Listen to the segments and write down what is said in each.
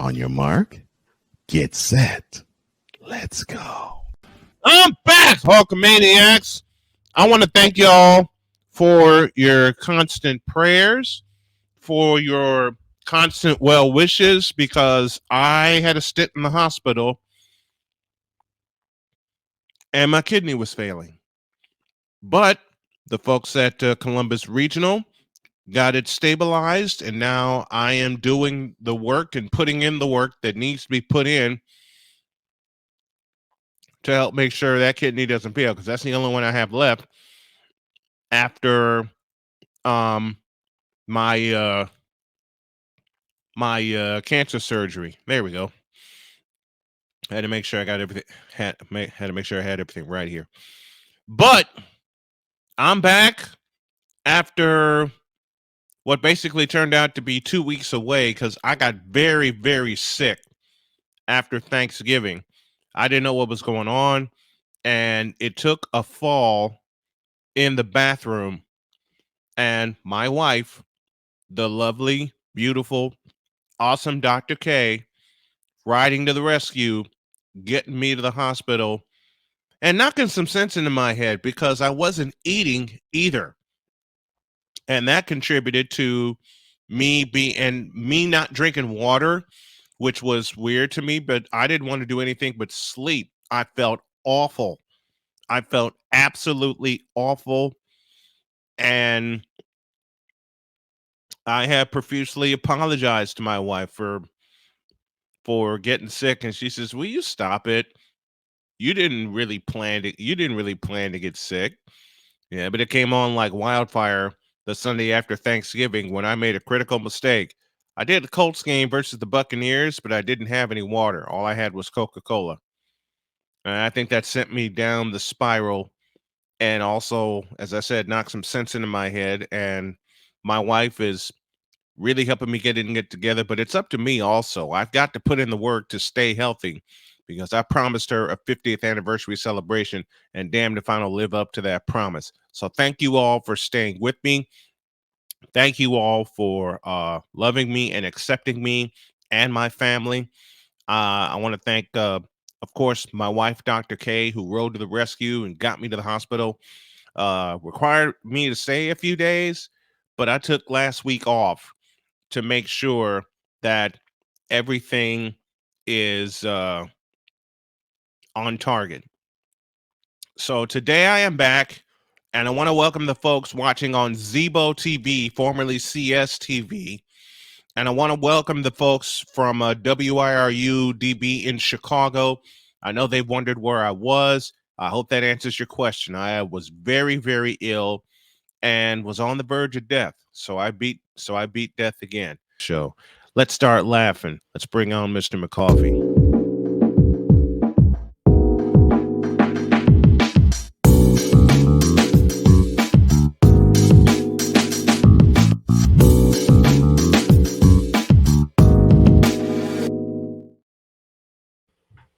On your mark, get set. Let's go. I'm back, Hulkamaniacs. I want to thank y'all for your constant prayers, for your constant well wishes, because I had a stint in the hospital and my kidney was failing. But the folks at Columbus Regional got it stabilized, and now I am doing the work and putting in the work that needs to be put in to help make sure that kidney doesn't fail, because that's the only one I have left after my cancer surgery. There we go. I had to make sure I got everything. Had to make sure I had everything right here. But I'm back after what basically turned out to be 2 weeks away, because I got very, very sick after Thanksgiving. I didn't know what was going on, and it took a fall in the bathroom, and my wife, the lovely, beautiful, awesome Dr. K, riding to the rescue, getting me to the hospital, and knocking some sense into my head, because I wasn't eating either. And that contributed to me not drinking water, which was weird to me, but I didn't want to do anything but sleep. I felt awful. I felt absolutely awful. And I have profusely apologized to my wife for getting sick, and she says, "Will you stop it? You didn't really plan to get sick." Yeah, but it came on like wildfire the Sunday after Thanksgiving when I made a critical mistake. I did the Colts game versus the Buccaneers, but I didn't have any water. All I had was Coca-Cola. And I think that sent me down the spiral, and also, as I said, knocked some sense into my head. And my wife is really helping me get it together, but it's up to me also. I've got to put in the work to stay healthy, because I promised her a 50th anniversary celebration, and damned if I don't live up to that promise. So thank you all for staying with me. Thank you all for loving me and accepting me and my family. I want to thank, of course, my wife, Dr. K, who rode to the rescue and got me to the hospital. Required me to stay a few days, but I took last week off to make sure that everything is on target. So today I am back, and I want to welcome the folks watching on Zebo TV, formerly CSTV. And I want to welcome the folks from WIRU DB in Chicago. I know they've wondered where I was. I hope that answers your question. I was very, very ill and was on the verge of death. So I beat death again. So let's start laughing. Let's bring on Mr. McCaffrey.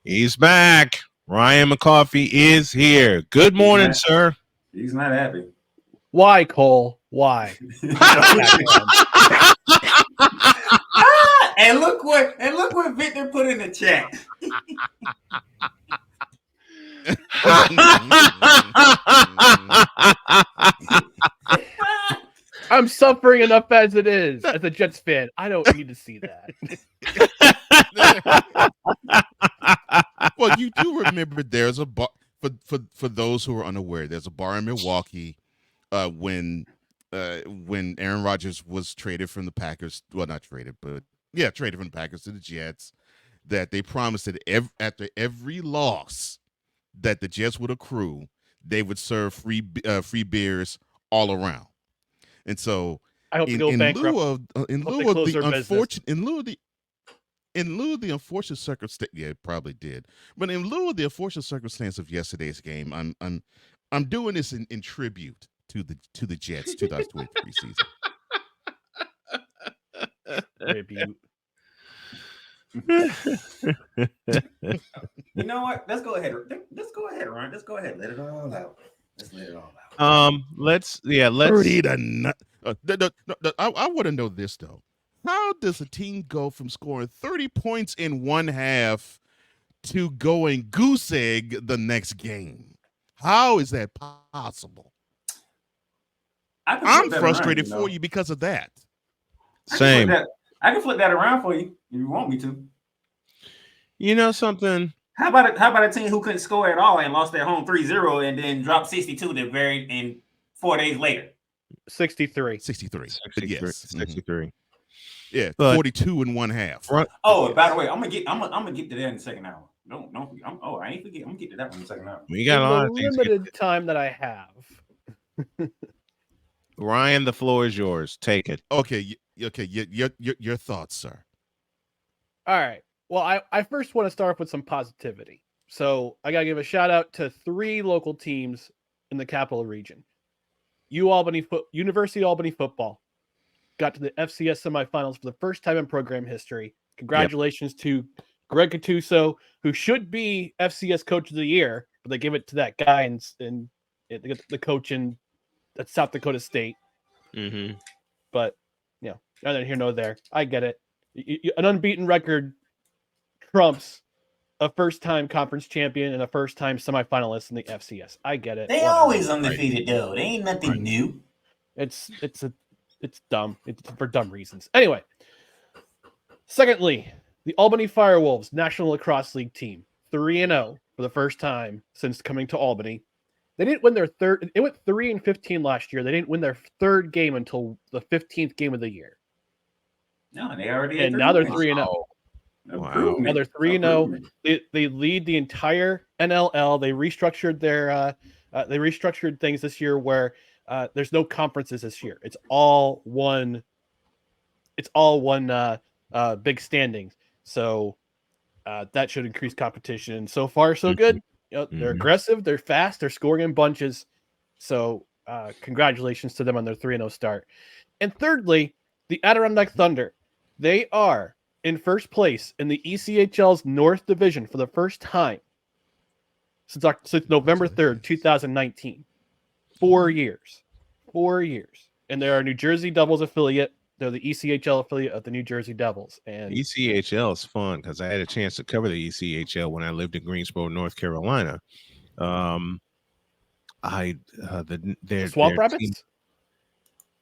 He's back. Ryan McCarthy is here. Good morning, sir. He's not happy. Why, Cole? Why? And look what Victor put in the chat. I'm suffering enough as it is. As a Jets fan, I don't need to see that. Well, you do remember there's a bar for those who are unaware. There's a bar in Milwaukee when Aaron Rodgers was traded from the Packers. Well, not traded, but yeah, traded from the Packers to the Jets. That they promised that after every loss that the Jets would accrue, they would serve free beers all around. And so, I hope in lieu of the unfortunate circumstance, yeah, it probably did. But in lieu of the unfortunate circumstance of yesterday's game, I'm doing this in tribute to the Jets 2023 season. Tribute. You know what? Let's go ahead, Ryan. Let's go ahead. Let it all out. Let's read a nut. I want to know this though. How does a team go from scoring 30 points in one half to going goose egg the next game? How is that possible? I can I'm flip that frustrated around, for you because of that. Same. I can flip that around for you if you want me to. You know something? How about a team who couldn't score at all and lost at home 3-0 and then dropped 62 the very and 4 days later? 63. 63. 63. Yes. 63. Yeah, But 42 in one half. Oh, Yes. by the way, I'm gonna get to that in the second hour. Don't forget. I ain't forget. I'm gonna get to that one in the second hour. we got In a the lot of things. limited time that I have. Ryan, the floor is yours. Take it. Okay. Okay. Your thoughts, sir. All right. Well, I first want to start off with some positivity. So I gotta give a shout out to 3 local teams in the capital region. University of Albany football got to the FCS semifinals for the first time in program history. Congratulations to Greg Gattuso, who should be FCS Coach of the Year, but they give it to that guy in the coach at South Dakota State. Mm-hmm. But neither here nor there. I get it. An unbeaten record trumps a first-time conference champion and a first-time semifinalist in the FCS. I get it. They Whatever. always undefeated though. They ain't nothing new. It's dumb. It's for dumb reasons. Anyway, secondly, the Albany Firewolves National Lacrosse League team, 3-0 for the first time since coming to Albany. They didn't win their third. It went 3-15 last year. They didn't win their third game until the 15th game of the year. No, they already. And now they're 3-0. Wow. Now they're 3-0. They lead the entire NLL. They restructured things this year where there's no conferences this year. It's all one. It's all one big standings. So that should increase competition. So far, so good. They're aggressive. They're fast. They're scoring in bunches. So congratulations to them on their 3-0 start. And thirdly, the Adirondack Thunder. They are in first place in the ECHL's North Division for the first time since November 3rd, 2019. 4 years. 4 years. And they're a New Jersey Devils affiliate. They're the ECHL affiliate of the New Jersey Devils. And ECHL is fun because I had a chance to cover the ECHL when I lived in Greensboro, North Carolina. Their Swamp their Rabbits? team,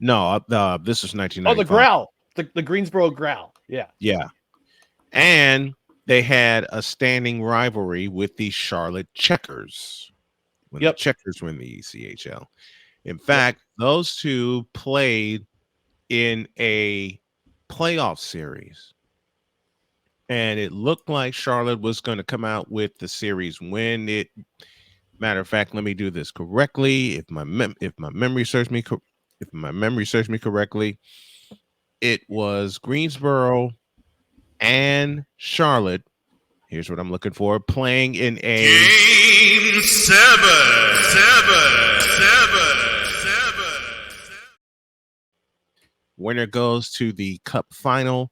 no, this is 1995. Oh, the Growl. The Greensboro Growl. Yeah. Yeah. And they had a standing rivalry with the Charlotte Checkers when the Checkers were in the ECHL. In fact, those two played in a playoff series. And it looked like Charlotte was going to come out with the series win. Matter of fact, let me do this correctly. If my memory serves me correctly, it was Greensboro and Charlotte. Here's what I'm looking for: playing in a Game 7. Winner goes to the Cup final.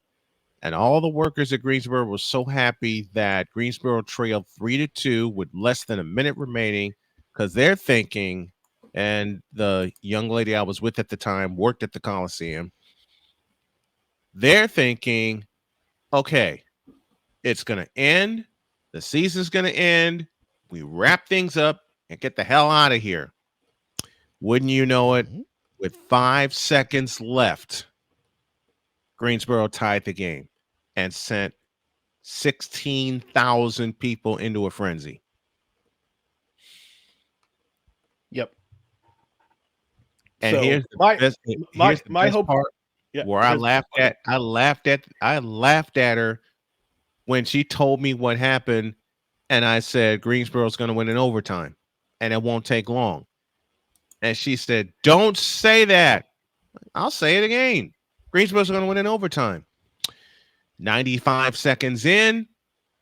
And all the workers at Greensboro were so happy that Greensboro trailed 3-2 with less than a minute remaining because they're thinking, and the young lady I was with at the time worked at the Coliseum. They're thinking, okay, it's going to end. The season's going to end. We wrap things up and get the hell out of here. Wouldn't you know it? With 5 seconds left, Greensboro tied the game and sent 16,000 people into a frenzy. Yep. And so here's my hope part where I laughed at her when she told me what happened, and I said Greensboro's going to win in overtime, and it won't take long. And she said, "Don't say that." I'll say it again. Greensboro's going to win in overtime. 95 seconds in,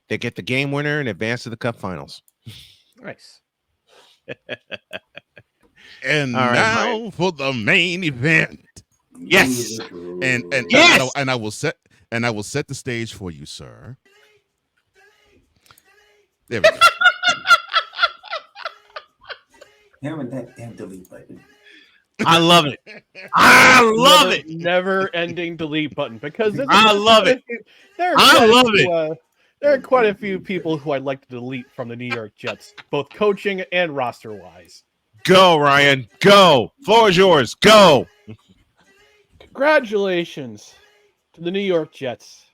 they get the game winner and advance to the Cup finals. Nice. And all right, now Ryan, for the main event. Yes. And yes. I will set the stage for you, sir. There we go. Damn it, that damn delete button. I love it. I love it. Never ending delete button because I love it. I love it. There are quite a few people who I'd like to delete from the New York Jets, both coaching and roster wise. Go, Ryan. Go. Floor is yours. Go. Congratulations to the New York Jets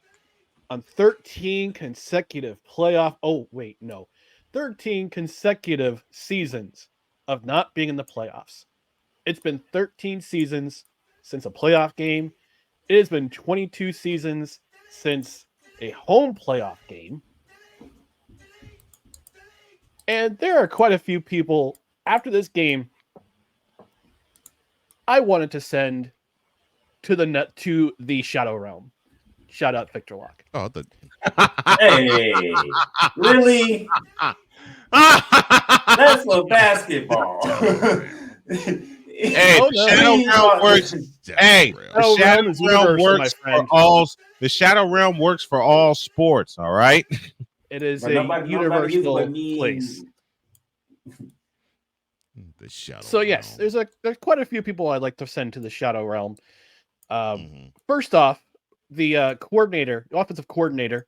on 13 consecutive playoff. 13 consecutive seasons of not being in the playoffs. It's been 13 seasons since a playoff game. It has been 22 seasons since a home playoff game. And there are quite a few people after this game I wanted to send to the Shadow Realm. Shout out Victor Locke. Oh, Hey, really? That's for basketball. Hey, the Shadow Realm works. Hey, the Shadow Realm works for all. The Shadow Realm works for all sports. All right. It is a universal place. The Shadow. So yes, there's quite a few people I'd like to send to the Shadow Realm. First off, the offensive coordinator,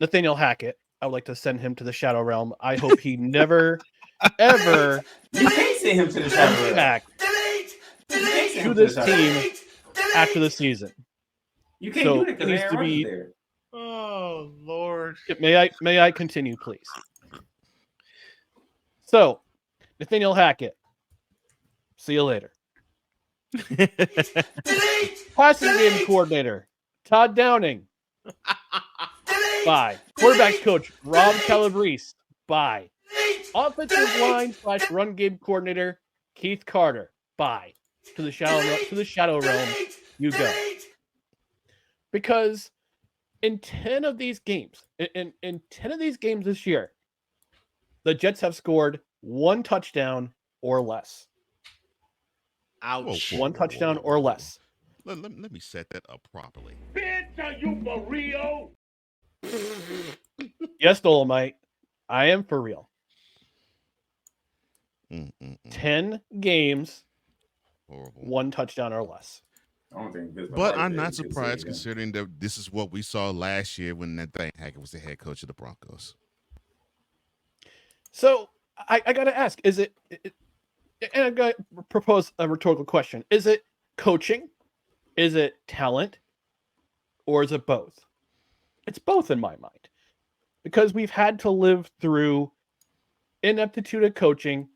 Nathaniel Hackett. I would like to send him to the Shadow Realm. I hope he never, ever. You can't send him to the Shadow Realm. Back to this team after the season. You can't do it because needs to be there. Oh Lord. May I continue, please? So, Nathaniel Hackett. See you later. Passing game coordinator, Todd Downing. Bye. Quarterbacks coach, Rob Calabrese. Bye. Offensive line / run game coordinator, Keith Carter. Bye. To the Shadow Realm, you go. Because in 10 of these games, in 10 of these games this year, the Jets have scored 1 touchdown or less. Ouch. 1 touchdown or less. Let me set that up properly. Bitch, are you for real? Yes, Dolomite. I am for real. 10 games, Horrible. 1 touchdown or less. I don't think But I'm not surprised considering that this is what we saw last year when Nathaniel Hackett was the head coach of the Broncos. So I got to ask, is it, and I'm going to propose a rhetorical question. Is it coaching? Is it talent? Or is it both? It's both in my mind. Because we've had to live through ineptitude of coaching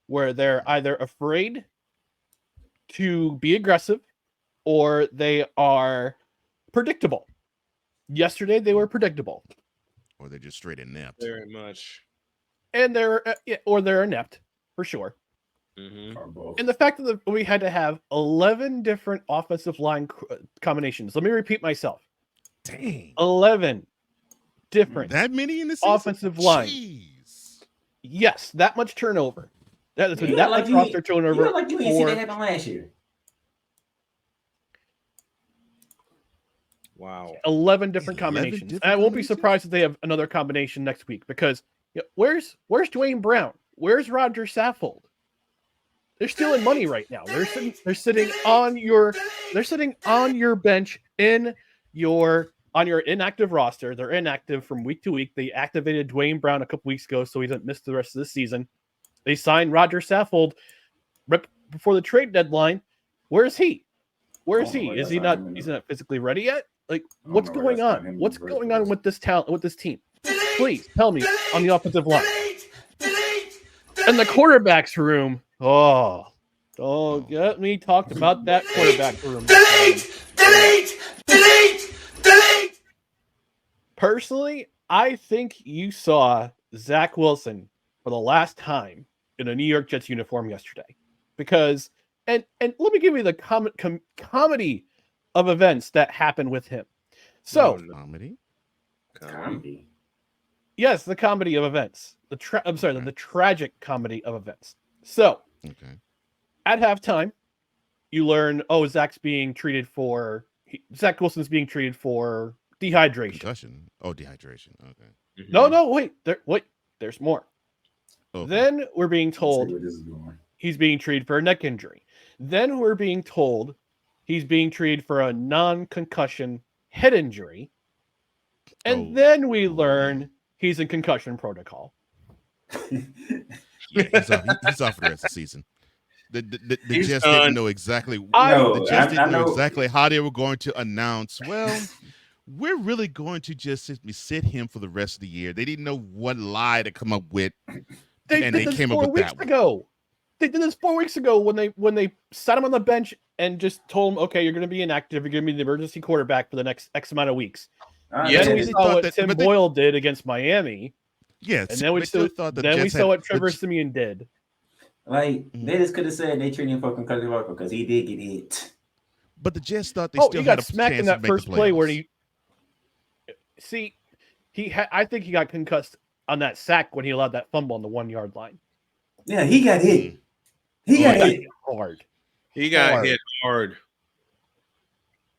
where they're either afraid to be aggressive or they are predictable. Yesterday, they were predictable. Or they're just straight inept. Very much. And they're inept, for sure. And the fact that we had to have 11 different offensive line combinations. Let me repeat myself. Dang. 11 different. That many in the season? Offensive line. Jeez. Yes, that much turnover. That is that much roster turnover. You look like you didn't see that happen last year. Wow. 11 different combinations. And I won't be surprised if they have another combination next week because where's Dwayne Brown? Where's Roger Saffold? They're stealing money right now. They're sitting on your bench on your inactive roster. They're inactive from week to week. They activated Dwayne Brown a couple weeks ago so he doesn't miss the rest of the season. They signed Roger Saffold right before the trade deadline. Where is he? Where is he? Is he not? He's not physically ready yet. Like, what's going on? What's going on with this talent? With this team? Please tell me on the offensive line. And the quarterback's room. Don't get me talked about that quarterback room. Personally, I think you saw Zach Wilson for the last time in a New York Jets uniform yesterday. Because, and let me give you the comedy of events that happened with him. So, Comedy? Yes, the comedy of events. The tragic comedy of events. So, at halftime, you learn, Zach Wilson's being treated for dehydration. Concussion. Oh, dehydration. Okay. No, wait. There's more. Okay. Then we're being told he's being treated for a neck injury. Then we're being told he's being treated for a non-concussion head injury. And then we learn he's in concussion protocol. Yeah, he's off for the rest of the season. The Jets done. didn't know exactly. No, the Jets I didn't know know. exactly how they were going to announce. Well, we're really going to just sit him for the rest of the year. They didn't know what lie to come up with, They and did they this came up 4 with weeks that one. ago. They did this 4 weeks ago when they sat him on the bench and just told him, okay, you're going to be inactive. You're going to be the emergency quarterback for the next X amount of weeks. Yeah, Then we they saw thought what that- Tim but they- Boyle did against Miami. Yes, And then we they still saw, thought the then we Jets saw had- what Trevor the- Siemian did. Like Mhm. they just could have said they treated him for concussion protocol because he did get hit. But the Jets thought they Oh, still he had got a smacked chance in to that make the first play where playoffs. I think he got concussed on that sack when he allowed that fumble on the 1 yard line. Yeah, he got hit. He got hit. Hard. He got Hard. hit hard.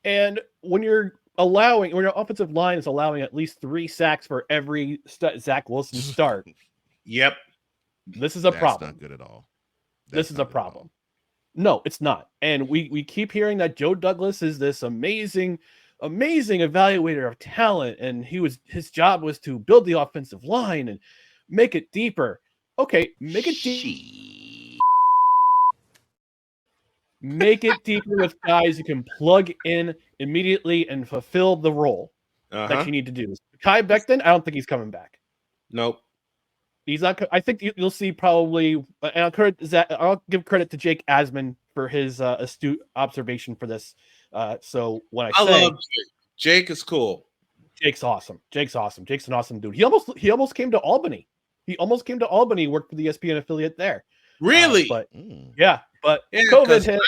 And when your offensive line is allowing at least 3 sacks for every Zach Wilson start, Yep. this is a That's problem. not good at all. This is a problem. No, it's not. And we keep hearing that Joe Douglas is this amazing evaluator of talent, and his job was to build the offensive line and make it deeper. Okay, make it deep. Make it deeper with guys you can plug in immediately and fulfill the role that you need to do. Kai Becton, I don't think he's coming back. Nope. He's not. I think you'll see probably. And I'll give credit to Jake Asman for his astute observation for this. So when I say love Jake. Jake is cool. Jake's awesome. Jake's an awesome dude. He almost came to Albany. Worked for the ESPN affiliate there. Really? But Mm. yeah, but Yeah, COVID 'cause hit.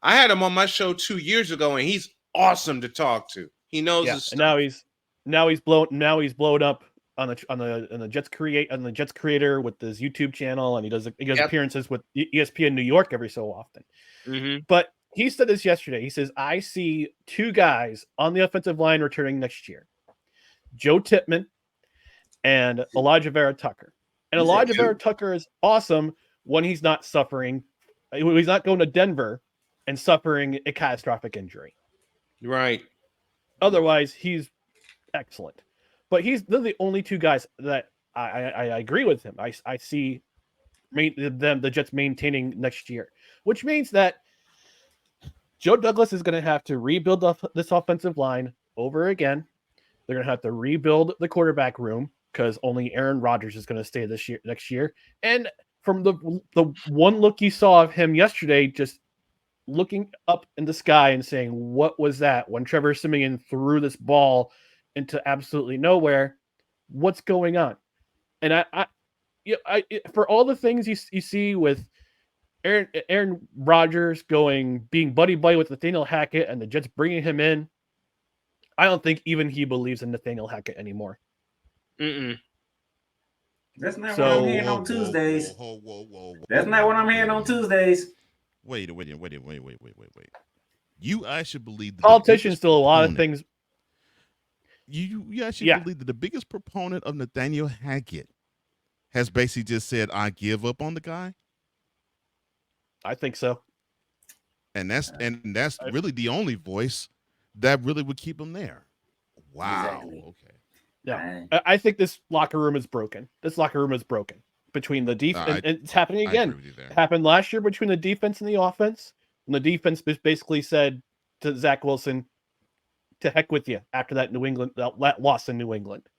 I had him on my show 2 years ago, and he's awesome to talk to. He knows Yeah, his and stuff. now he's blown up on the Jets creator with his YouTube channel, and he does appearances with ESPN New York every so often. Mhm. But he said this yesterday. He says, I see 2 guys on the offensive line returning next year. Joe Tippmann and Elijah Vera Tucker. And You said Elijah two? Vera Tucker is awesome when he's not suffering. He's not going to Denver and suffering a catastrophic injury. Right. Otherwise, he's excellent. But they're the only 2 guys that I agree with him. I see the Jets maintaining next year, which means that Joe Douglas is going to have to rebuild this offensive line over again. They're going to have to rebuild the quarterback room because only Aaron Rodgers is going to stay next year. And from the one look you saw of him yesterday, just looking up in the sky and saying, "What was that?" When Trevor Siemian threw this ball into absolutely nowhere, what's going on? And I for all the things you see with Aaron Rodgers being buddy with Nathaniel Hackett and the Jets bringing him in, I don't think even he believes in Nathaniel Hackett anymore. Mm-mm. That's not So- what I'm hearing on Tuesdays. Whoa. That's not what I'm hearing on Tuesdays. Wait. You actually believe that Politicians do a lot of things. You actually Yeah. believe that the biggest proponent of Nathaniel Hackett has basically just said, "I give up on the guy," I think so. and that's really the only voice that really would keep him there. Wow. Exactly. Okay. Yeah, I think this locker room is broken. Between the defense, and it's happening I again. agree with you there. It happened last year between the defense and the offense. And the defense basically said to Zach Wilson, "To heck with you," after that loss in New England.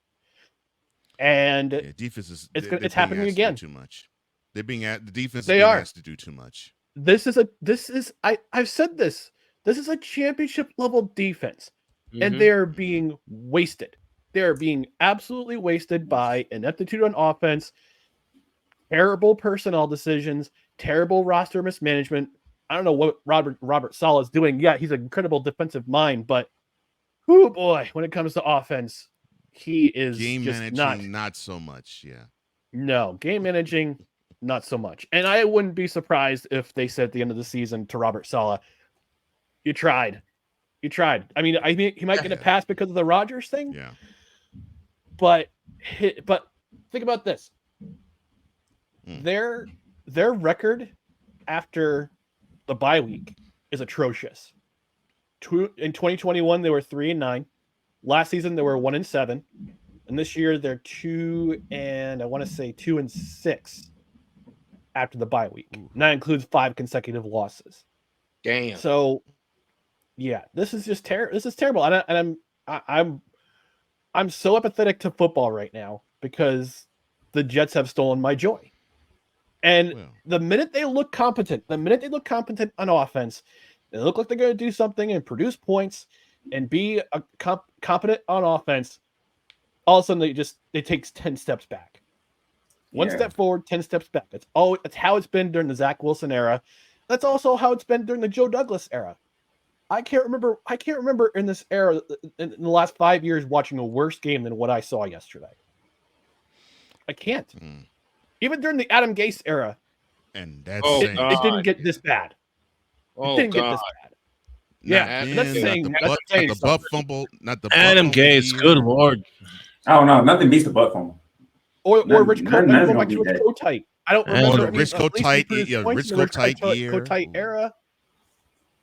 And Yeah, defense is it's they're being happening asked to do again. Too much. They're being the defense. They is being are. asked to do too much. I've said this. This is a championship level defense, and Mhm. they're being wasted. They're being absolutely wasted by ineptitude on offense, terrible personnel decisions, terrible roster mismanagement. I don't know what Robert Saleh is doing. Yeah, he's an incredible defensive mind, but oh boy, when it comes to offense, he is Game just managing, not. not so much. Yeah. No, game managing, not so much. And I wouldn't be surprised if they said at the end of the season to Robert Saleh, "You tried. I mean, he might get a pass because of the Rodgers thing, Yeah. but think about this: Mm. their record after the bye week is atrocious. In 2021, they were 3-9. Last season, they were 1-7. And this year, they're 2-6 after the bye week. And that includes 5 consecutive losses. Damn. So, yeah, this is just terrible. This is terrible. And I'm so apathetic to football right now because the Jets have stolen my joy. And the minute they look competent on offense, they look like they're going to do something and produce points and be a competent on offense, all of a sudden it takes 10 steps back. One step forward, 10 steps back. That's how it's been during the Zach Wilson era. That's also how it's been during the Joe Douglas era. I can't remember in this era, in the last 5 years, watching a worse game than what I saw yesterday. I can't. Even during the Adam Gase era, and that's it didn't get this bad. It didn't get this bad. The butt fumble, not the Adam Gase. Good lord. I don't know. Nothing beats the butt fumble. Or Rich Kotite. I don't remember. Rich Kotite year. Kotite era.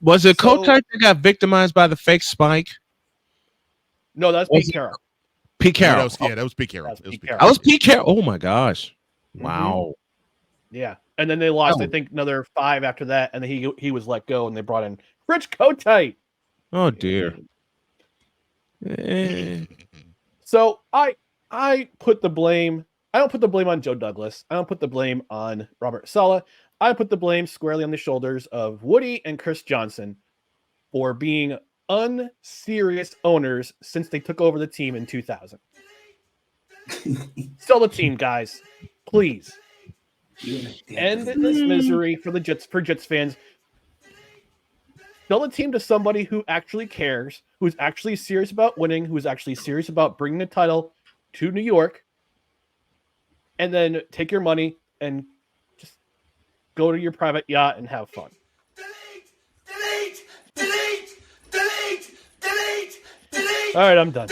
Was it Kotite that got victimized by the fake spike? No, that's Pete Carroll. Pete Carroll. That was Pete Carroll. That was Pete Carroll. Oh my gosh. Wow. Yeah. And then they lost, I think, another 5 after that, and then he was let go, and they brought in Rich Kotite. Oh dear. So I put the blame. I don't put the blame on Joe Douglas. I don't put the blame on Robert Saleh. I put the blame squarely on the shoulders of Woody and Chris Johnson for being unserious owners since they took over the team in 2000. Sell the team, guys. Please. End this misery for Jets fans. Sell the team to somebody who actually cares, who's actually serious about winning, who's actually serious about bringing the title to New York, and then take your money and just go to your private yacht and have fun. Delete. All right, I'm done.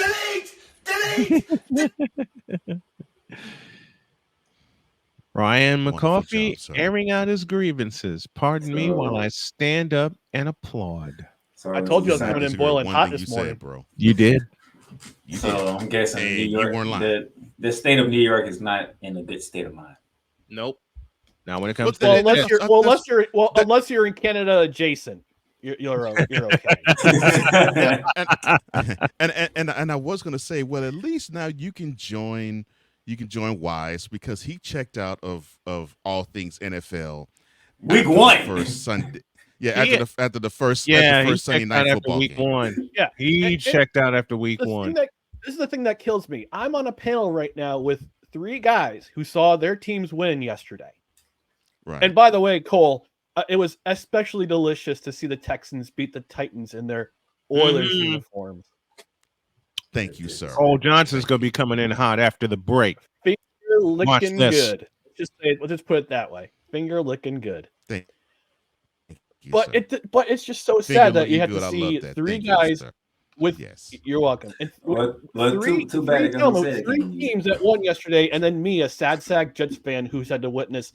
Ryan McCarthy airing out his grievances. Pardon me while I stand up and applaud. I told you I was coming in boiling hot this morning, bro. You did. So I'm guessing New York, the state of New York is not in a good state of mind. Nope. Now when it comes unless you're in Canada adjacent, you're okay. and I was gonna say, well, at least now you can join Wise because he checked out of all things NFL week 1 first Sunday. Yeah, after the first Sunday night football week game. 1. Yeah, he checked out after week 1. This is the thing that kills me. I'm on a panel right now with 3 guys who saw their teams win yesterday. Right. And by the way, Cole, it was especially delicious to see the Texans beat the Titans in their Oilers uniforms. Thank you, sir. Cole Johnson's going to be coming in hot after the break. Finger licking good. Let's just put it that way. Finger licking good. Thank you, but it's just so sad that you have to see 3 guys with. Yes. You're welcome. And three teams that won yesterday, and then me, a sad sack Jets fan who's had to witness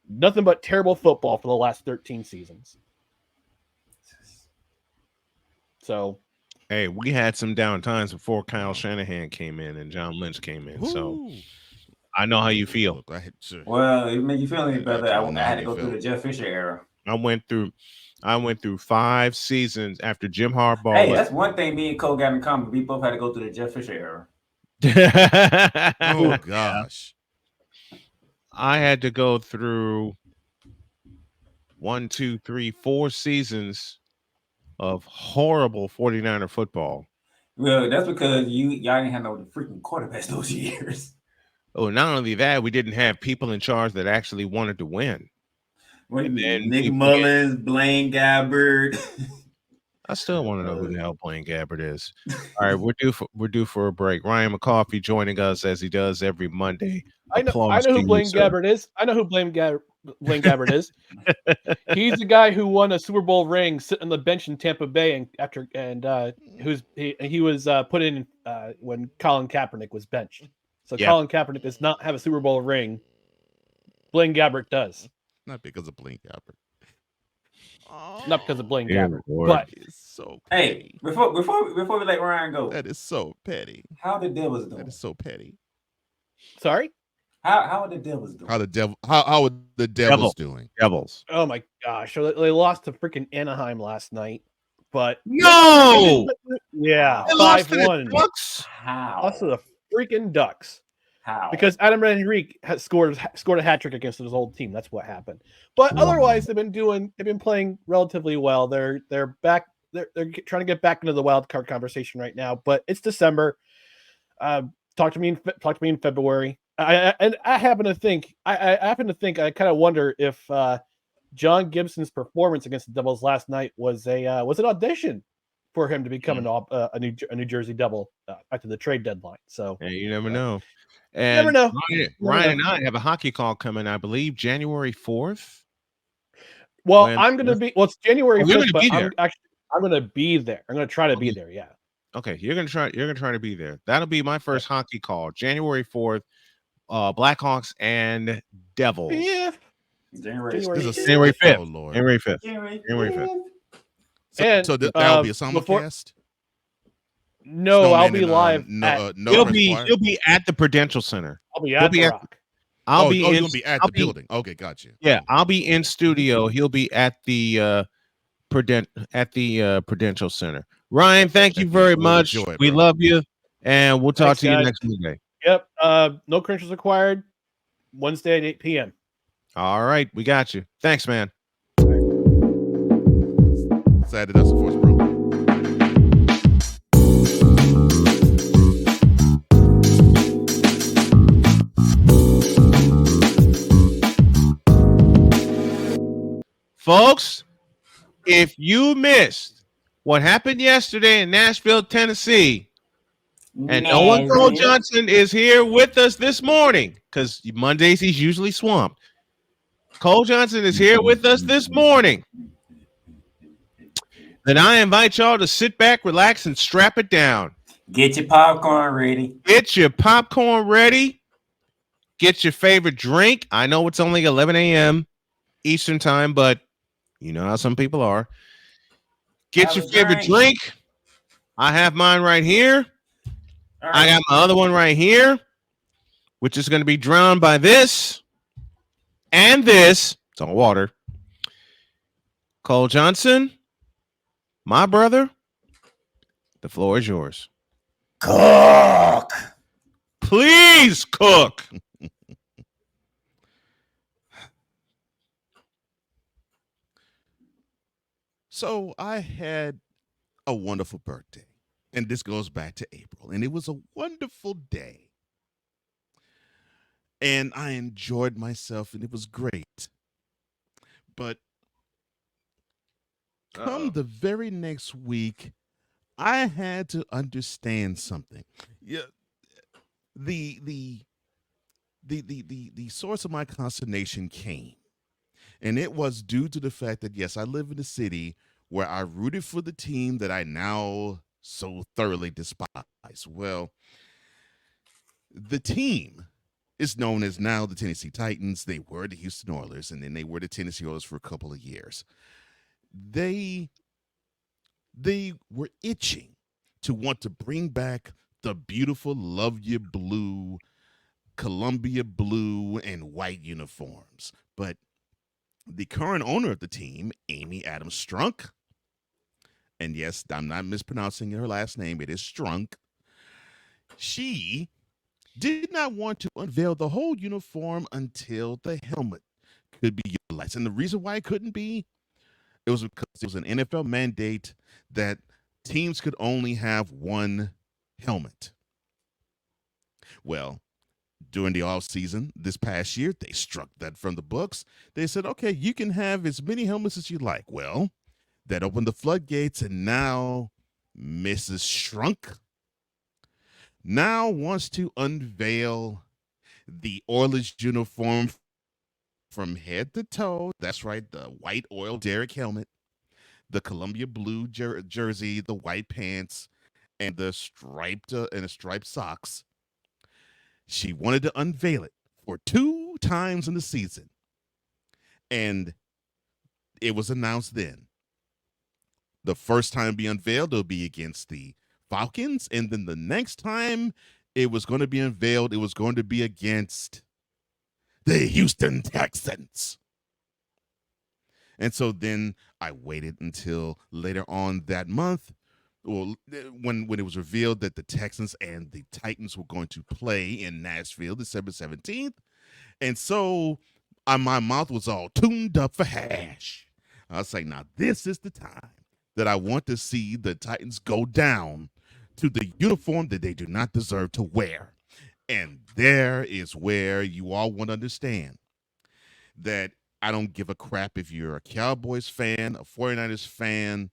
nothing but terrible football for the last 13 seasons. So, hey, we had some down times before Kyle Shanahan came in and John Lynch came in. So I know how you feel. Well, it made you feel any better. I had to go through the Jeff Fisher era. I went through 5 seasons after Jim Harbaugh. Hey, that's one thing me and Cole got in common. We both had to go through the Jeff Fisher era. Oh gosh. I had to go through 1, 2, 3, 4 seasons of horrible 49er football. Well, that's because y'all didn't have no freaking quarterbacks those years. Oh, not only that, we didn't have people in charge that actually wanted to win. Nick Mullins, Blaine Gabbert. I still want to know who the hell Blaine Gabbert is. All right, we're due for a break. Ryan McCarthy joining us as he does every Monday. I know who Blaine Gabbert is. I know who Blaine Gabbert is. He's the guy who won a Super Bowl ring sitting on the bench in Tampa Bay, he was put in when Colin Kaepernick was benched. So Colin Kaepernick does not have a Super Bowl ring. Blaine Gabbert does. Not because of Blaine Gabbert. not because of Blaine Dear Gabbert, Lord. but It's so Hey, petty. before we let Ryan go, That is so petty. how the Devils That doing? is so petty. sorry. How are the Devils doing? How are the Devils doing? Devils. Oh my gosh, so they lost to freaking Anaheim last night, but No! yeah, They lost to the 5-1. Ducks? How? Lost to the freaking Ducks How? because Adam Henrique has scored a hat trick against his old team. That's what happened. But otherwise, they've been playing relatively well. They're back. They're trying to get back into the wild card conversation right now. But it's December. Talk to me in February. I happen to think I kind of wonder if John Gibson's performance against the Devils last night was an audition for him to become a New Jersey Devil after the trade deadline. So Hey, you never know. never And know. Ryan and I have a hockey call coming, I believe, January 4th. Well, When- I'm gonna be. Well, it's January Oh, you're 5th, gonna but be there. I'm gonna be there. I'm gonna try to be there. Yeah. Okay, you're gonna try to be there. That'll be my first hockey call, January 4th. Blackhawks and Devils. Yeah. January January 5th. January 5th. Oh Lord. January 5th. January January 5th. 5th. And So that'll be a before- simulcast. No, Snowman I'll be and, live. He'll be at the Prudential Center. I'll be he'll at be the at- Rock. I'll be you're in. gonna be at I'll the be- building. Okay, got you. Yeah, I'll be in studio. He'll be at the Prudential Center. Ryan, thank you Thank you. very We'll much. enjoy it, We bro. love you, and we'll talk Thanks, to you guys. next Monday. Yep. No credentials required. Wednesday at 8 p.m. All right, we got you. Thanks, man. Saturday, that's the force, bro. Folks, if you missed what happened yesterday in Nashville, Tennessee, and no one Cole Johnson is here with us this morning because Mondays he's usually swamped. Cole Johnson is here with us this morning. Then I invite y'all to sit back, relax, and strap it down. Get your popcorn ready. Get your popcorn ready. Get your favorite drink. I know it's only 11 a.m. Eastern time, but you know how some people are. Get Have your a favorite drink. drink. I have mine right here. All I right. got my other one right here, which is going to be drowned by this and this. It's all water. Cole Johnson, my brother, the floor is yours. Cook. Please cook. So I had a wonderful birthday, and this goes back to April, and it was a wonderful day. And I enjoyed myself, and it was great. But come the very next week, I had to understand something. Yeah, the source of my consternation came, and it was due to the fact that yes, I live in a city where I rooted for the team that I now so thoroughly despise. Well, the team is known as now the Tennessee Titans. They were the Houston Oilers, and then they were the Tennessee Oilers for a couple of years. They were itching to want to bring back the beautiful Love You Blue, Columbia blue, and white uniforms. But the current owner of the team, Amy Adams Strunk, and yes, I'm not mispronouncing her last name, it is Strunk, she did not want to unveil the whole uniform until the helmet could be utilized. And the reason why it couldn't be, it was because it was an NFL mandate that teams could only have one helmet. Well, during the offseason this past year, they struck that from the books. They said, okay, you can have as many helmets as you like. Well, that opened the floodgates, and now Mrs. Shrunk now wants to unveil the Oilers uniform from head to toe. That's right, the white oil Derrick helmet, the Columbia blue jersey, the white pants, and the striped socks. She wanted to unveil it for 2 times in the season. And it was announced then. The first time it'll be unveiled, it'll be against the Falcons, and then the next time it was going to be unveiled, it was going to be against the Houston Texans. And so then I waited until later on that month, well, when it was revealed that the Texans and the Titans were going to play in Nashville December 17th. And so my mouth was all tuned up for hash. I was like, now this is the time that I want to see the Titans go down to the uniform that they do not deserve to wear. And there is where you all want to understand that I don't give a crap if you're a Cowboys fan, a 49ers fan,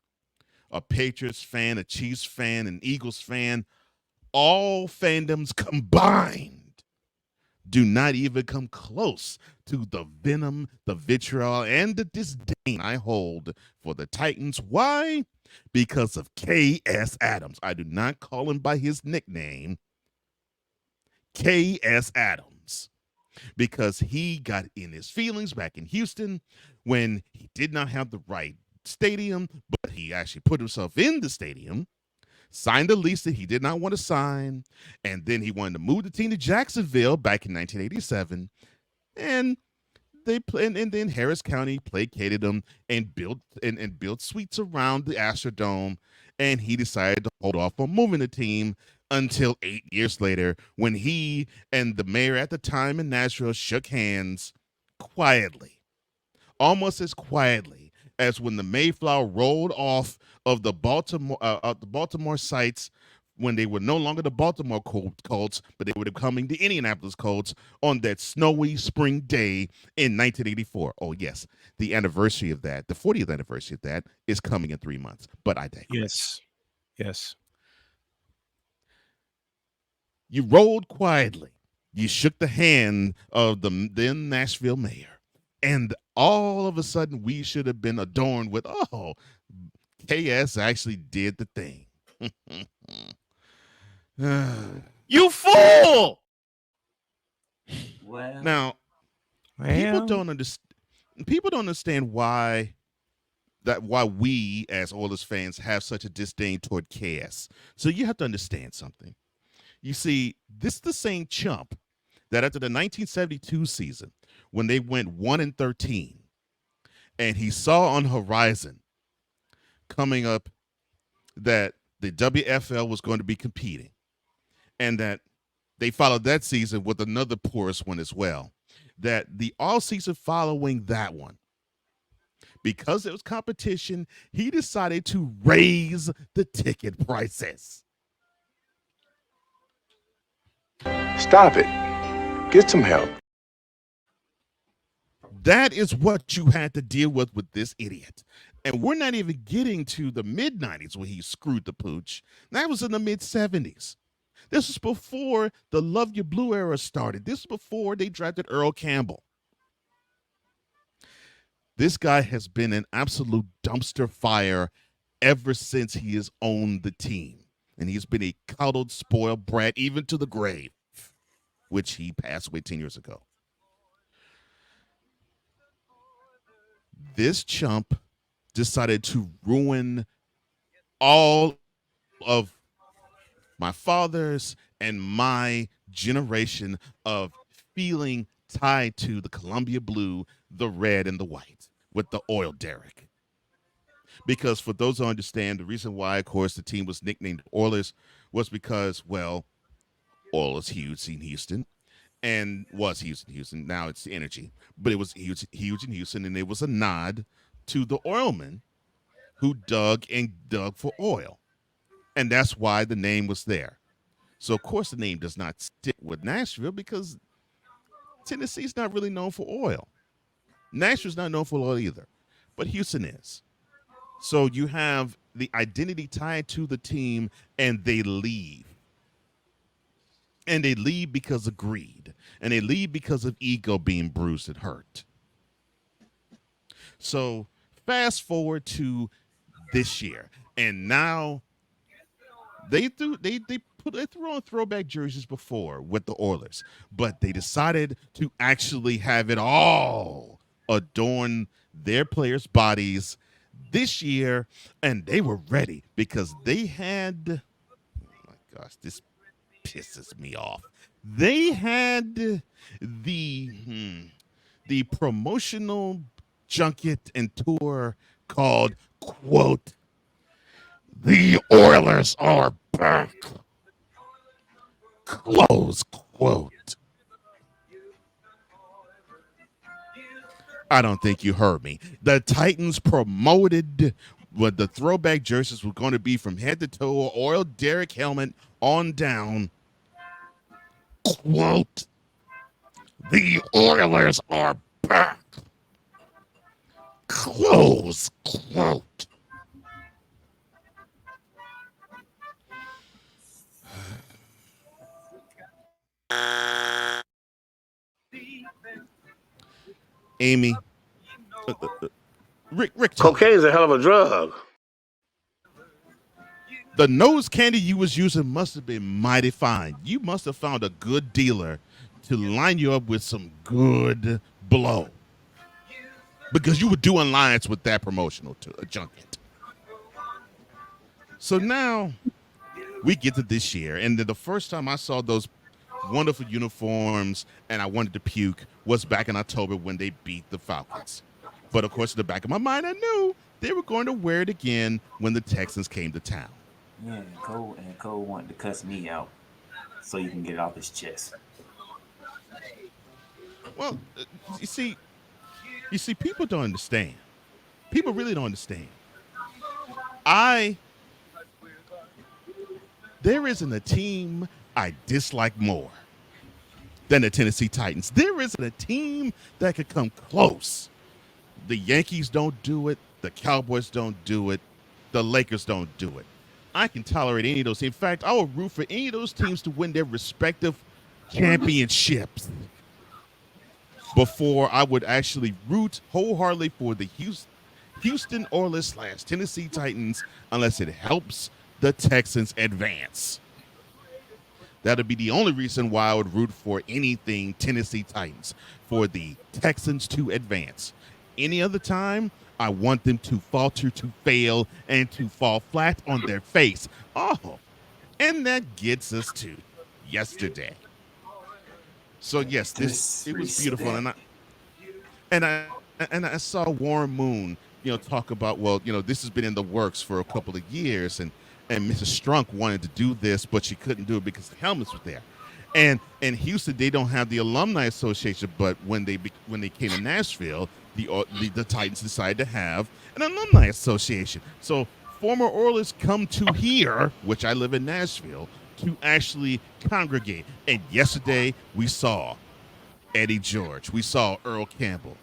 a Patriots fan, a Chiefs fan, an Eagles fan. All fandoms combined do not even come close to the venom, the vitriol, and the disdain I hold for the Titans. Why? Because of K.S. Adams. I do not call him by his nickname, K.S. Adams, because he got in his feelings back in Houston when he did not have the right stadium, but he actually put himself in the stadium, signed a lease that he did not want to sign, and then he wanted to move the team to Jacksonville back in 1987, and then Harris County placated him and built suites around the Astrodome, and he decided to hold off on moving the team until 8 years later when he and the mayor at the time in Nashville shook hands quietly, almost as quietly as when the Mayflower rolled off of the Baltimore sites when they were no longer the Baltimore Colts, but they were becoming the Indianapolis Colts on that snowy spring day in 1984. Oh, yes, the anniversary of that, the 40th anniversary of that, is coming in 3 months. But I digress. Yes. You rolled quietly. You shook the hand of the then Nashville mayor. And all of a sudden, we should have been adorned with, oh, KS actually did the thing. You fool! Well, Now, people don't understand why we as Oilers fans have such a disdain toward KS. So you have to understand something. You see, this is the same chump that after the 1972 season, when they went 1-13, and he saw on horizon coming up that the WFL was going to be competing, and that they followed that season with another porous one as well, that the all season following that one, because it was competition, he decided to raise the ticket prices. Stop it. Get some help. That is what you had to deal with this idiot. And we're not even getting to the mid-90s when he screwed the pooch. That was in the mid-70s. This was before the Love Your Blue era started. This was before they drafted Earl Campbell. This guy has been an absolute dumpster fire ever since he has owned the team. And he's been a coddled, spoiled brat even to the grave, which he passed away 10 years ago. This chump decided to ruin all of my father's and my generation of feeling tied to the Columbia blue, the red, and the white with the oil derrick. Because for those who understand, the reason why, of course, the team was nicknamed Oilers was because, well, oil is huge in Houston. And was huge in Houston. Now it's the energy. But it was huge in Houston, and it was a nod to the oilmen who dug for oil. And that's why the name was there. So, of course, the name does not stick with Nashville because Tennessee's not really known for oil. Nashville's not known for oil either. But Houston is. So you have the identity tied to the team, and they leave. And they leave because of greed. And they leave because of ego being bruised and hurt. So fast forward to this year. And now they threw on throwback jerseys before with the Oilers. But they decided to actually have it all adorn their players' bodies this year, and they were ready because they had. Oh my gosh, this pisses me off. They had the promotional junket and tour called quote the Oilers are back close quote. I don't think you heard me. The Titans promoted what the throwback jerseys were going to be from head to toe, Oil Derrick helmet on down. Quote, the Oilers are back. Close quote. Amy, Rick, Cocaine's a hell of a drug. the nose candy you was using must have been mighty fine. You must have found a good dealer to line you up with some good blow, because you were doing lines with that promotional junket. So now we get to this year, and the first time I saw those wonderful uniforms and I wanted to puke was back in October when they beat the Falcons. But of course, in the back of my mind, I knew they were going to wear it again when the Texans came to town. Yeah, Cole wanted to cuss me out so you can get it off his chest. Well, you see, people don't understand. People really don't understand. There isn't a team I dislike more than the Tennessee Titans. There isn't a team that could come close. The Yankees don't do it. The Cowboys don't do it. The Lakers don't do it. I can tolerate any of those. In fact, I will root for any of those teams to win their respective championships before I would actually root wholeheartedly for the Houston Oilers / Tennessee Titans unless it helps the Texans advance. That'll be the only reason why I would root for anything Tennessee Titans, for the Texans to advance. Any other time, I want them to falter, to fail, and to fall flat on their face. Oh, and that gets us to yesterday. So yes, it was beautiful, and I saw Warren Moon, talk about, this has been in the works for a couple of years, and Mrs. Strunk wanted to do this, but she couldn't do it because the helmets were there. And in Houston, they don't have the alumni association, but when they came to Nashville, the Titans decided to have an alumni association. So former Oilers come to here, which I live in Nashville, to actually congregate. And yesterday we saw Eddie George, we saw Earl Campbell,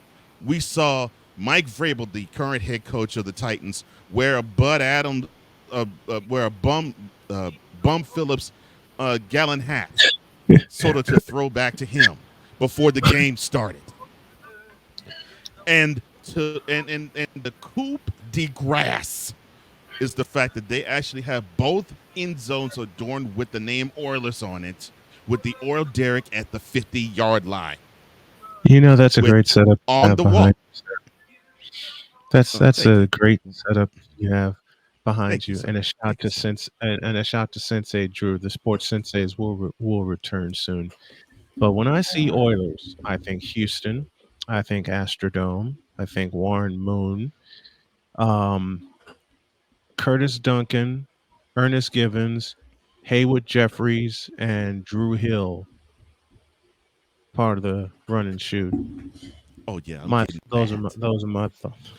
we saw Mike Vrabel, the current head coach of the Titans, wear a Bud Adams, wear a Bum Phillips gallon hat, sort of to throw back to him before the game started. And the coup de grace is the fact that they actually have both end zones adorned with the name Oilers on it, with the Oil Derrick at the 50-yard line. That's a great setup on the wall. That's a great setup you have behind you, sir. And a shout to Sensei Drew. The sports senseis will return soon. But when I see Oilers, I think Houston, I think Astrodome, I think Warren Moon, Curtis Duncan, Ernest Givens, Haywood Jeffries, and Drew Hill, part of the run and shoot. Oh yeah, those are my thoughts.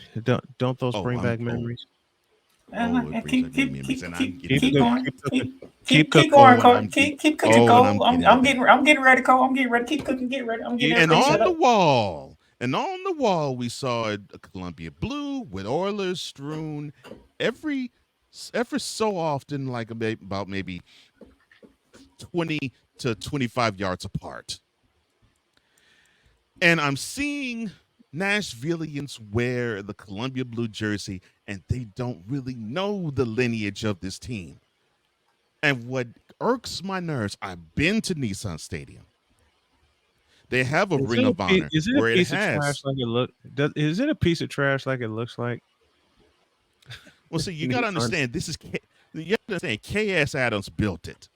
Don't those bring back memories? Keep going, Cole. Keep cooking, Cole. I'm getting ready, Cole. I'm getting ready. Keep cooking, get ready. I'm getting and ready. on the wall, we saw a Columbia blue with Oilers strewn every so often, like about maybe 20 to 25 yards apart. And I'm seeing Nashvillians wear the Columbia blue jersey, and they don't really know the lineage of this team. And what irks my nerves, I've been to Nissan Stadium. They have a Ring of Honor Is it where a it piece of trash has. like it look? Is it a piece of trash like it looks like? Well, see, you got to understand. You have to understand. K.S. Adams built it,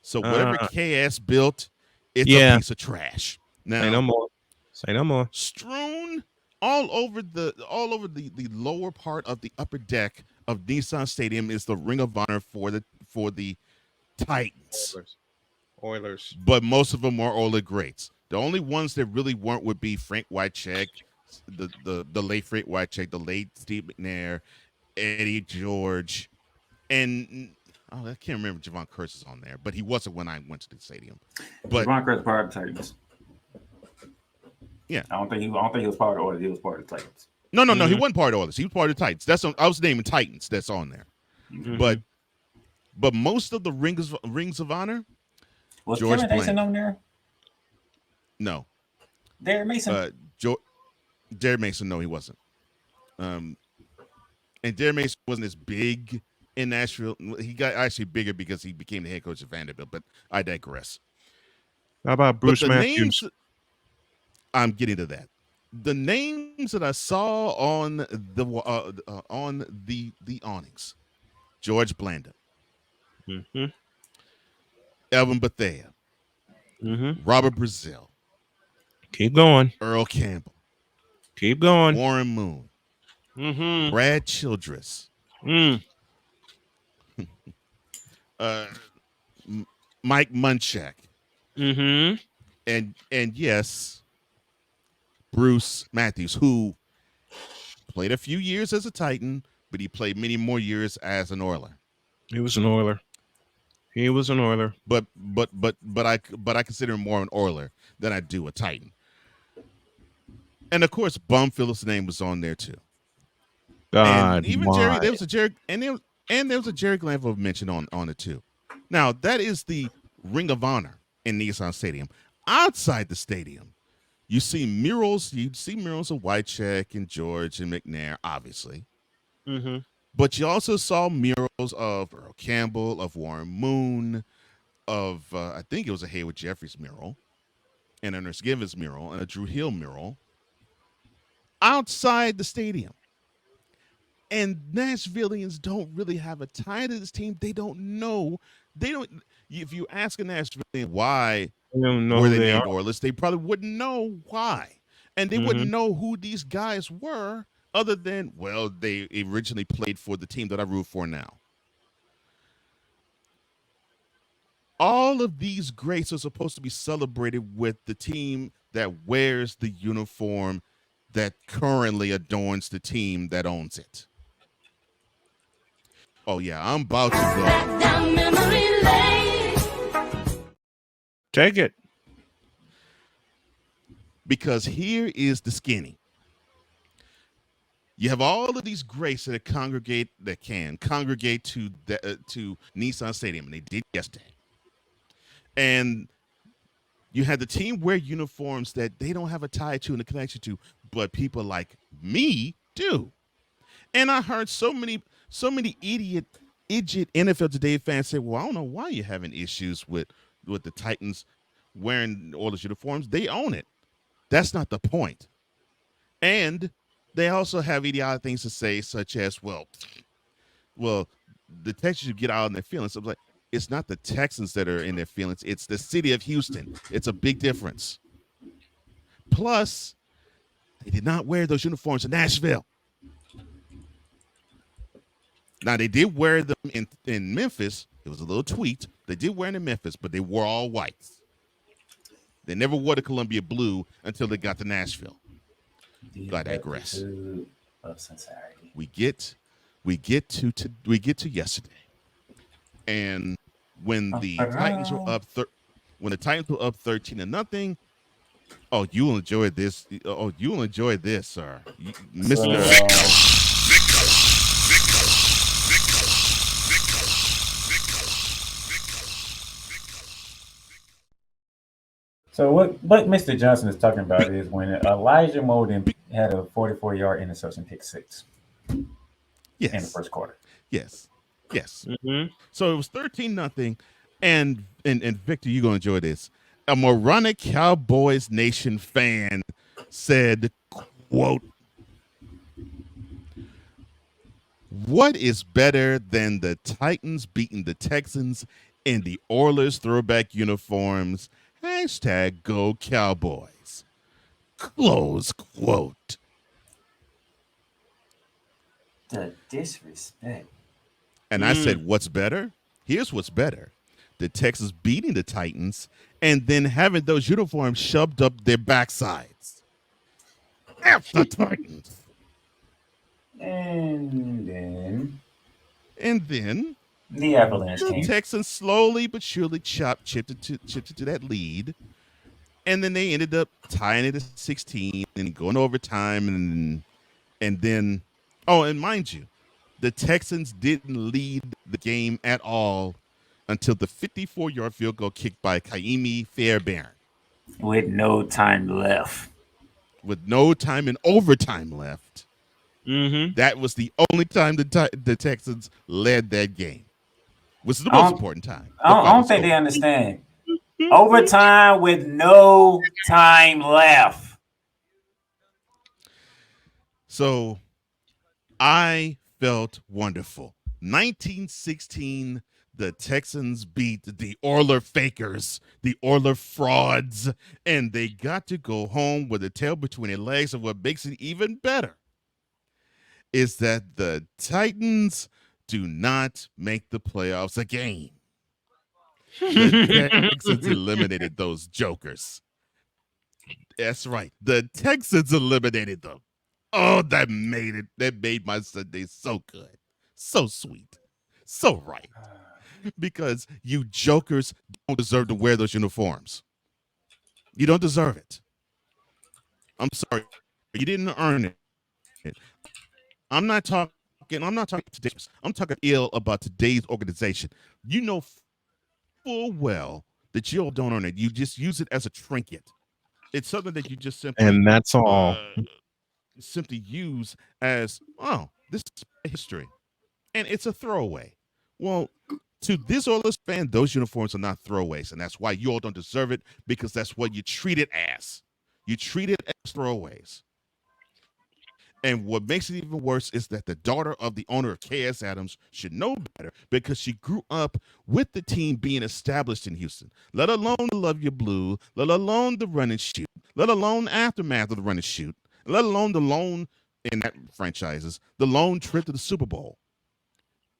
so whatever K.S. built, it's a piece of trash. Now, say no more. Say no more. Strewn all over the lower part of the upper deck of Nissan Stadium is the Ring of Honor for the Titans. Oilers. But most of them are Oilers greats. The only ones that really weren't would be Frank Wycheck, the late Frank Wycheck, the late Steve McNair, Eddie George, and I can't remember Javon Curse is on there, but he wasn't when I went to the stadium. But Javon Curse part of the Titans. Yeah, I don't think he was part of the Oilers. He was part of the Titans. No, he wasn't part of Oilers. He was part of the Titans. I was naming Titans. That's on there. Mm-hmm. But most of the rings of honor. Was George Kevin Mason on there? No. Derek Mason. Derek Mason. No, he wasn't. And Derek Mason wasn't as big in Nashville. He got actually bigger because he became the head coach of Vanderbilt. But I digress. How about Bruce Matthews? I'm getting to that. The names that I saw on the awnings: George Blanda, Evan Bethea, Robert Brazil. Keep going. Earl Campbell. Keep going. Warren Moon. Brad Childress. Mike Munchak. And yes, Bruce Matthews, who played a few years as a Titan, but he played many more years as an Oiler. He was an Oiler. But I consider him more an Oiler than I do a Titan. And of course, Bum Phillips' name was on there too. God, and even Jerry, there was a Jerry, and there was a Jerry Glanville mention on it too. Now that is the Ring of Honor in Nissan Stadium. Outside the stadium, you see murals. You see murals of Wycheck and George and McNair, obviously. But you also saw murals of Earl Campbell, of Warren Moon, of I think it was a Hayward Jeffries mural, and a Ernest Givens mural, and a Drew Hill mural outside the stadium. And Nashvillians don't really have a tie to this team. They don't know. If you ask a Nashvillian why were they named Oilers, they probably wouldn't know why. And they wouldn't know who these guys were other than, well, they originally played for the team that I root for now. All of these greats are supposed to be celebrated with the team that wears the uniform that currently adorns the team that owns it. Oh, yeah, I'm about to go. Down memory lane. Take it. Because here is the skinny. You have all of these greats that congregate to Nissan Stadium, and they did yesterday. And you had the team wear uniforms that they don't have a tie to and a connection to, but people like me do. And I heard so many idiot NFL Today fans say, well, I don't know why you're having issues with the Titans wearing Oilers uniforms. They own it. That's not the point. And they also have idiotic things to say, such as, well, the Texans get out in their feelings. I was like, it's not the Texans that are in their feelings. It's the city of Houston. It's a big difference. Plus, they did not wear those uniforms in Nashville. Now, they did wear them in Memphis. It was a little tweaked. They did wear them in Memphis, but they wore all whites. They never wore the Columbia blue until they got to Nashville. I digress. We get to yesterday, and when the Titans were up 13-0, oh, you'll enjoy this. Oh, you'll enjoy this, sir, Mr. So what Mr. Johnson is talking about is when Elijah Molden had a 44-yard interception pick six in the first quarter. Yes. So it was 13-0, and Victor, you're gonna enjoy this. a moronic Cowboys Nation fan said, quote, "What is better than the Titans beating the Texans in the Oilers throwback uniforms? Hashtag go Cowboys." Close quote. The disrespect. And I said, what's better? Here's what's better. The Texans beating the Titans and then having those uniforms shoved up their backsides. F the Titans. And then the Avalanche the came. Texans slowly but surely chipped into that lead. And then they ended up tying it at 16 and going to overtime. And then, oh, and mind you, the Texans didn't lead the game at all until the 54-yard field goal kicked by Kaimi Fairbairn. With no time left. With no time in overtime left. Mm-hmm. That was the only time the Texans led that game. Which is the most important time. I don't think they understand. Overtime with no time left. So I felt wonderful. 1916, the Texans beat the Oiler fakers, the Oiler frauds, and they got to go home with a tail between their legs. And what makes it even better is that the Titans do not make the playoffs again. The Texans eliminated those jokers. That's right. The Texans eliminated them. Oh, that made my Sunday so good. So sweet. So right. Because you jokers don't deserve to wear those uniforms. You don't deserve it. I'm sorry. You didn't earn it. I'm not talking today. I'm talking ill about today's organization. You know full well that you all don't earn it. You just use it as a trinket. It's something that you just simply And that's all. Simply use as, oh, this is history. And it's a throwaway. Well, to this Oilers fan, those uniforms are not throwaways. And that's why you all don't deserve it, because that's what you treat it as. You treat it as throwaways. And what makes it even worse is that the daughter of the owner of KS Adams should know better, because she grew up with the team being established in Houston, let alone the Love Your Blue, let alone the run and shoot, let alone the aftermath of the run and shoot, let alone the lone in that franchises, the lone trip to the Super Bowl.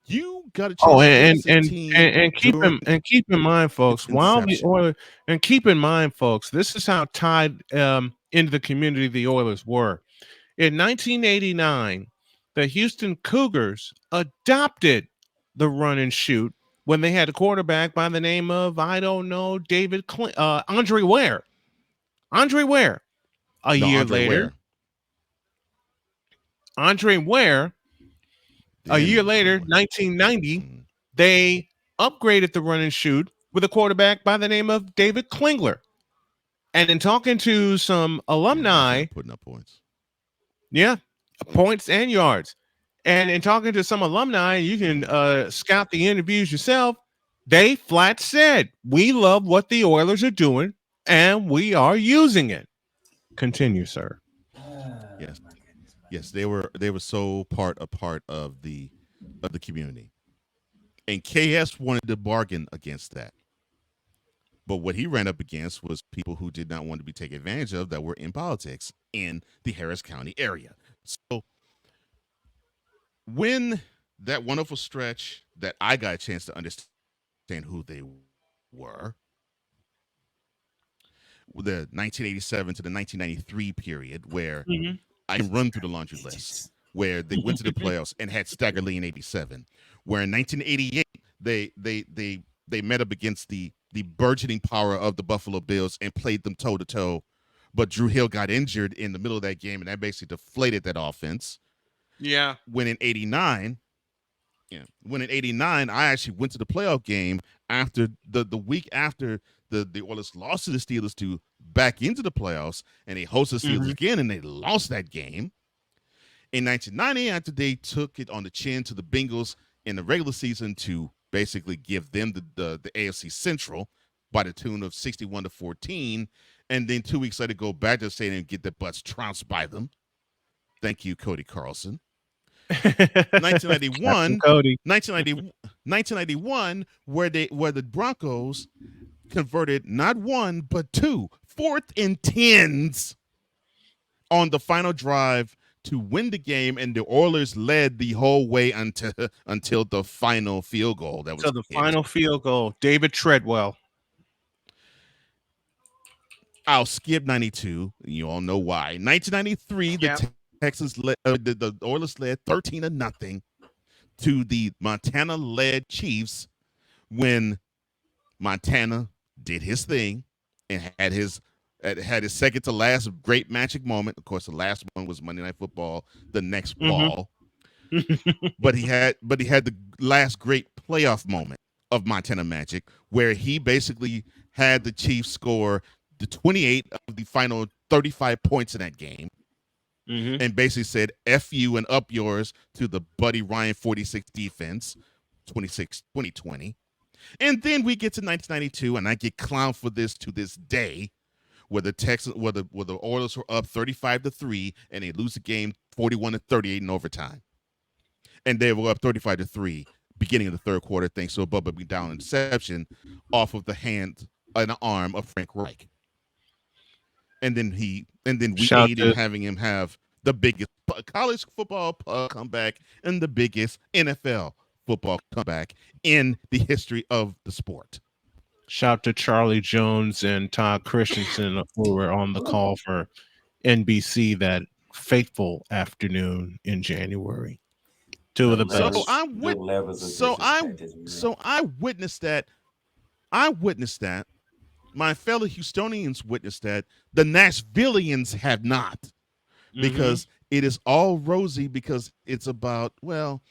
You got a chance. Oh, and keep in mind, folks, while the Oilers, and keep in mind, folks, this is how tied into the community the Oilers were. In 1989, the Houston Cougars adopted the run and shoot when they had a quarterback by the name of, I don't know, Andre Ware. Andre Ware. A year later, 1990, they upgraded the run and shoot with a quarterback by the name of David Klingler. And in talking to some alumni, putting up points. Yeah, points and yards. And in talking to some alumni, you can scout the interviews yourself. They flat said, we love what the Oilers are doing, and we are using it. Continue, sir. Yes. Yes, they were so a part of the community. And KS wanted to bargain against that. But what he ran up against was people who did not want to be taken advantage of, that were in politics in the Harris County area. So when that wonderful stretch that I got a chance to understand who they were, the 1987 to the 1993 period, where I run through the laundry list, where they went to the playoffs and had staggeringly in 87, where in 1988 they met up against the burgeoning power of the Buffalo Bills and played them toe to toe, but Drew Hill got injured in the middle of that game, and that basically deflated that offense. Yeah. When in 89, I actually went to the playoff game after the week after the Oilers lost to the Steelers to back into the playoffs, and they hosted the Steelers again, and they lost that game. In 1990, after they took it on the chin to the Bengals in the regular season to basically give them the AFC Central, by the tune of 61-14, and then 2 weeks later go back to the stadium and get their butts trounced by them. Thank you, Cody Carlson. 1991, Cody. 1991, where the Broncos converted not one but two 4th and 10s on the final drive to win the game, and the Oilers led the whole way until the final field goal. That was So the final field goal, David Treadwell. I'll skip 92. You all know why. 1993, the Texans led, the Oilers led 13-0 to the Montana-led Chiefs when Montana did his thing and had his second to last great magic moment. Of course, the last one was Monday Night Football, the next ball. but he had the last great playoff moment of Montana Magic, where he basically had the Chiefs score the 28 of the final 35 points in that game, and basically said F you and up yours to the Buddy Ryan 46 defense, 2020. And then we get to 1992, and I get clowned for this to this day, where the Oilers were up 35-3, and they lose the game 41-38 in overtime. And they were up 35-3 beginning of the third quarter, thanks to a Bubba McDowell interception off of the hand and arm of Frank Reich. And then we aid in having him have the biggest college football comeback and the biggest NFL football comeback in the history of the sport. Shout to Charlie Jones and Todd Christensen, who were on the call for NBC that fateful afternoon in January. Two of the best. So I witnessed that. I witnessed that. My fellow Houstonians witnessed that. The Nashvillians have not, because it is all rosy, because it's about, well,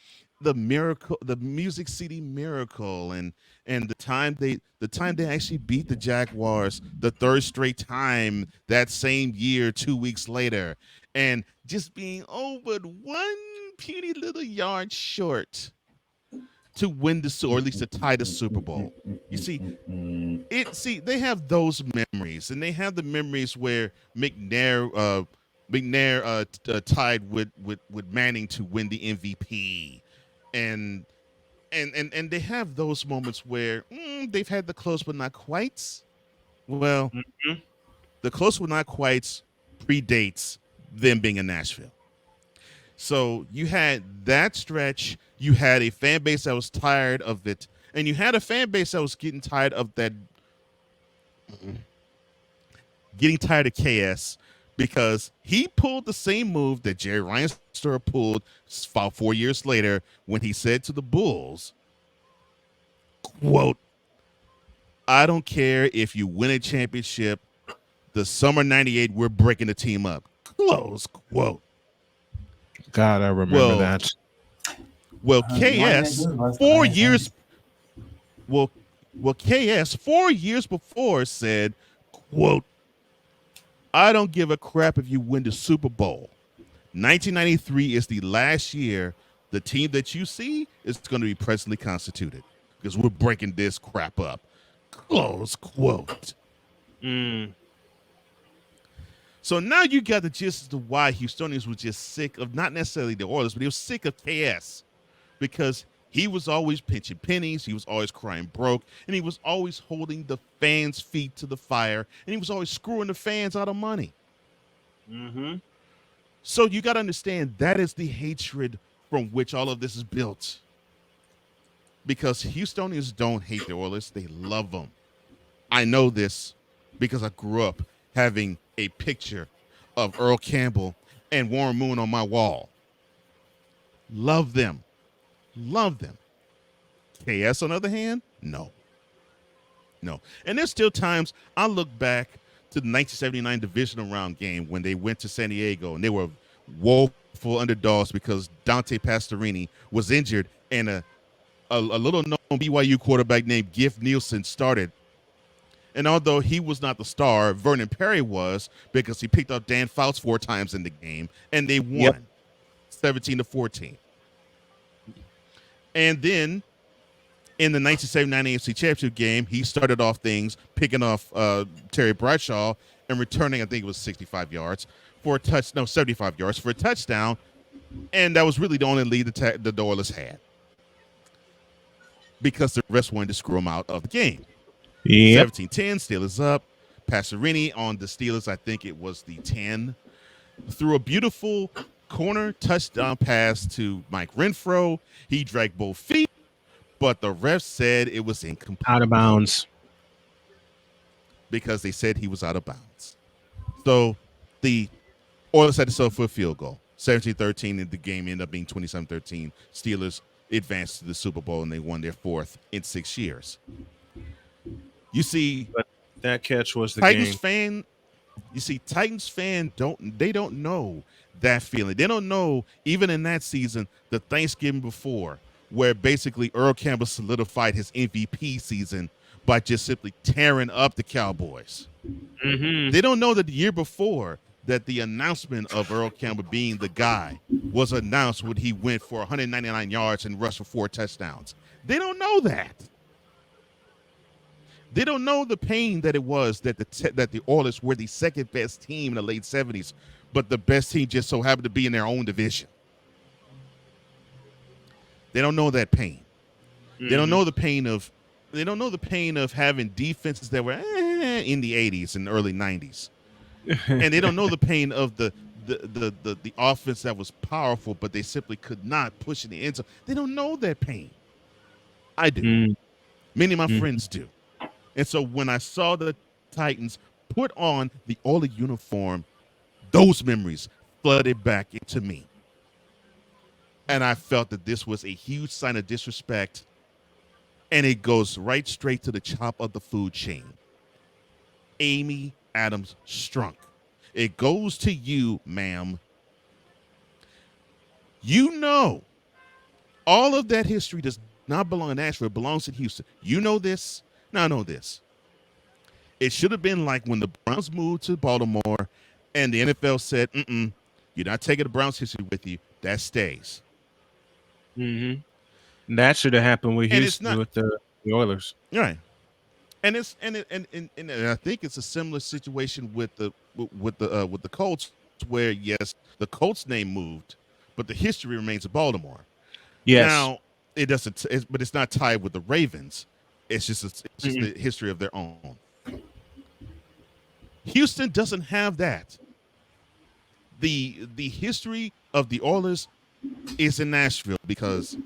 the miracle, the Music City Miracle, and the time they actually beat the Jaguars the third straight time that same year 2 weeks later, and just being over one puny little yard short to win or at least to tie the Super Bowl. You see, they have those memories, and they have the memories where McNair tied with Manning to win the MVP, and they have those moments where they've had the close but not quite. Well, the close but not quite predates them being in Nashville. So you had that stretch. You had a fan base that was tired of it, and you had a fan base that was getting tired of that, getting tired of KS, because he pulled the same move that Jerry Reinsdorf pulled 4 years later when he said to the Bulls, quote, "I don't care if you win a championship, the summer '98, we're breaking the team up," close quote. God, I remember that. Well, KS 4 years. Well, KS 4 years before said, quote, "I don't give a crap if you win the Super Bowl. 1993 is the last year the team that you see is going to be presently constituted, because we're breaking this crap up." Close quote. So now you got the gist of why Houstonians were just sick of, not necessarily the Oilers, but they were sick of KS, because he was always pinching pennies, he was always crying broke, and he was always holding the fans' feet to the fire, and he was always screwing the fans out of money. So you got to understand, that is the hatred from which all of this is built. Because Houstonians don't hate the Oilers, they love them. I know this because I grew up having a picture of Earl Campbell and Warren Moon on my wall. Love them. Love them. KS, on the other hand, no. And there's still times I look back to the 1979 divisional round game when they went to San Diego and they were woeful underdogs because Dante Pastorini was injured, and a little-known BYU quarterback named Giff Nielsen started. And although he was not the star, Vernon Perry was, because he picked up Dan Fouts 4 times in the game, and they won 17-14. And then In the 1979 AFC Championship game, he started off things picking off Terry Bradshaw and returning, I think it was 65 yards for a 75 yards for a touchdown, and that was really the only lead the Oilers had because the refs wanted to screw him out of the game. Yep. 17-10, Steelers up. Passerini on the Steelers, I think it was the 10, threw a beautiful corner touchdown pass to Mike Renfro. He dragged both feet, but the ref said it was incomplete. Out of bounds. Because they said he was out of bounds. So the Oilers had to settle for a field goal. 17-13, and the game ended up being 27-13. Steelers advanced to the Super Bowl, and they won their 4th in 6 years. You see, But that catch was the Titans game. fan. You see, Titans fan don't know that feeling. They don't know, even in that season, the Thanksgiving before, where basically Earl Campbell solidified his MVP season by just simply tearing up the Cowboys. Mm-hmm. They don't know that the year before that the announcement of Earl Campbell being the guy was announced when he went for 199 yards and rushed for 4 touchdowns. They don't know that. They don't know the pain that it was that the Oilers were the second best team in the late 70s, but the best team just so happened to be in their own division. They don't know that pain. Mm-hmm. They don't know the pain of. They don't know the pain of having defenses that were in the 80s and early 90s, and they don't know the pain of the offense that was powerful, but they simply could not push in the end zone. They don't know that pain. I do. Mm-hmm. Many of my friends do. And so when I saw the Titans put on the Oilers uniform, those memories flooded back into me. And I felt that this was a huge sign of disrespect, and it goes right straight to the top of the food chain. Amy Adams Strunk. It goes to you, ma'am. You know, all of that history does not belong in Nashville. It belongs in Houston. You know this. Now I know this. It should have been like when the Browns moved to Baltimore and the NFL said, you're not taking the Browns history with you. That stays. Mm-hmm. That should have happened with Houston with the Oilers. Right. And I think it's a similar situation with the Colts, where yes, the Colts name moved, but the history remains in Baltimore. Yes. Now it doesn't, but it's not tied with the Ravens. It's just the history of their own. Houston doesn't have that. The history of the Oilers is in Nashville because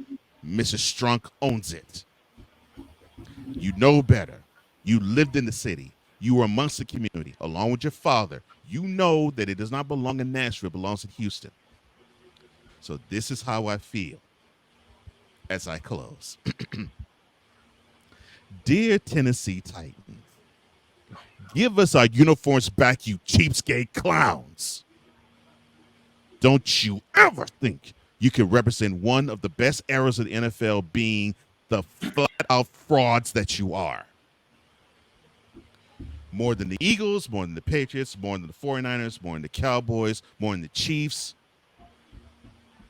Mrs. Strunk owns it. You know better. You lived in the city. You were amongst the community, along with your father. You know that it does not belong in Nashville. It belongs in Houston. So this is how I feel as I close. Dear Tennessee Titans, give us our uniforms back, you cheapskate clowns. Don't you ever think you can represent one of the best eras of the NFL being the flat-out frauds that you are. More than the Eagles, more than the Patriots, more than the 49ers, more than the Cowboys, more than the Chiefs,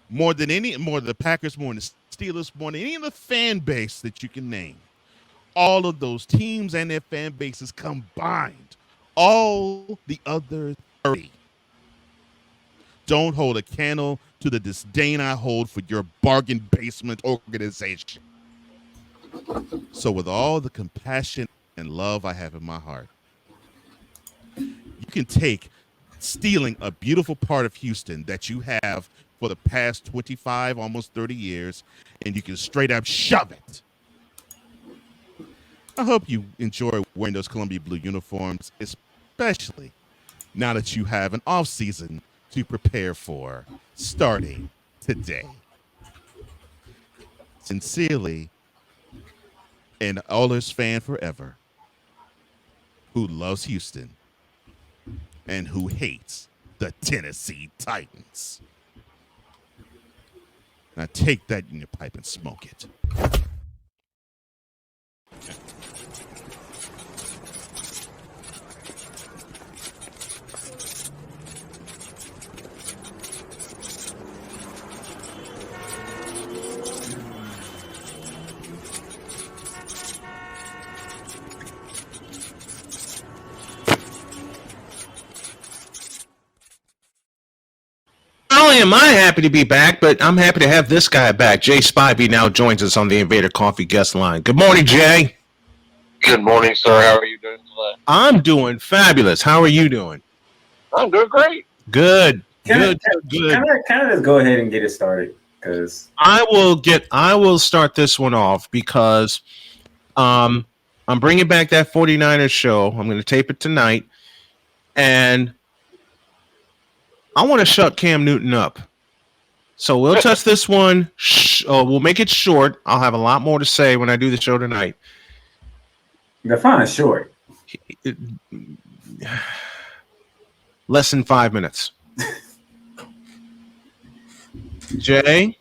more than the Packers, more than the Steelers, more than any of the fan base that you can name. All of those teams and their fan bases combined, all the other 30, don't hold a candle to the disdain I hold for your bargain basement organization. So with all the compassion and love I have in my heart, you can take stealing a beautiful part of Houston that you have for the past 25, almost 30 years, and you can straight up shove it. I hope you enjoy wearing those Columbia blue uniforms, especially now that you have an off season to prepare for starting today. Sincerely, an Oilers fan forever who loves Houston and who hates the Tennessee Titans. Now take that in your pipe and smoke it. only am I happy to be back, but I'm happy to have this guy back. Jay Spivey now joins us on the Invader Coffee guest line. Good morning, Jay. Good morning, sir. How are you doing today? I'm doing fabulous. How are you doing? I'm doing great. Good. Can Good. I just go ahead and get it started? Because I will start this one off because I'm bringing back that 49ers show. I'm going to tape it tonight, and I want to shut Cam Newton up. So we'll touch this one. We'll make it short. I'll have a lot more to say when I do the show tonight. define short. Less than 5 minutes. Jay,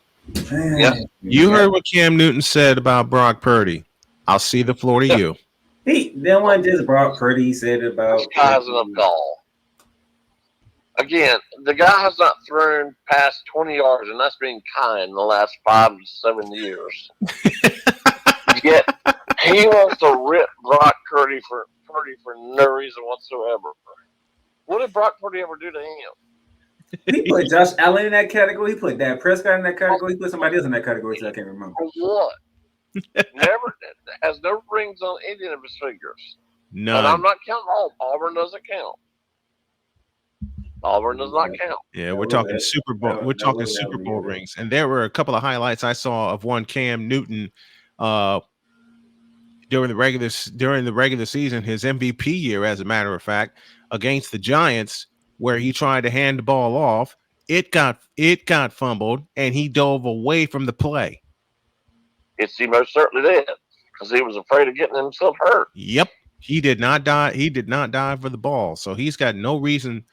Yeah. you heard what Cam Newton said about Brock Purdy. I'll see the floor to you. That one just Brock Purdy. He said about This guy's an adult. Again, the guy has not thrown past 20 yards, and that's being kind in the last 5 to 7 years. Yet he wants to rip Brock Purdy for no reason whatsoever. What did Brock Purdy ever do to him? He put Josh Allen in that category. He put Dak Prescott in that category. He put somebody else in that category. So I can't remember. For what? Never has no rings on any of his fingers. None. And I'm not counting all. Auburn doesn't count. Auburn does not count. Yeah, we're talking Super Bowl. We're talking Super Bowl rings, and there were a couple of highlights I saw of one Cam Newton during the regular season, his MVP year, as a matter of fact, against the Giants, where he tried to hand the ball off. It got fumbled, and he dove away from the play. He most certainly did, because he was afraid of getting himself hurt. Yep, he did not die. He did not dive for the ball, so he's got no reason.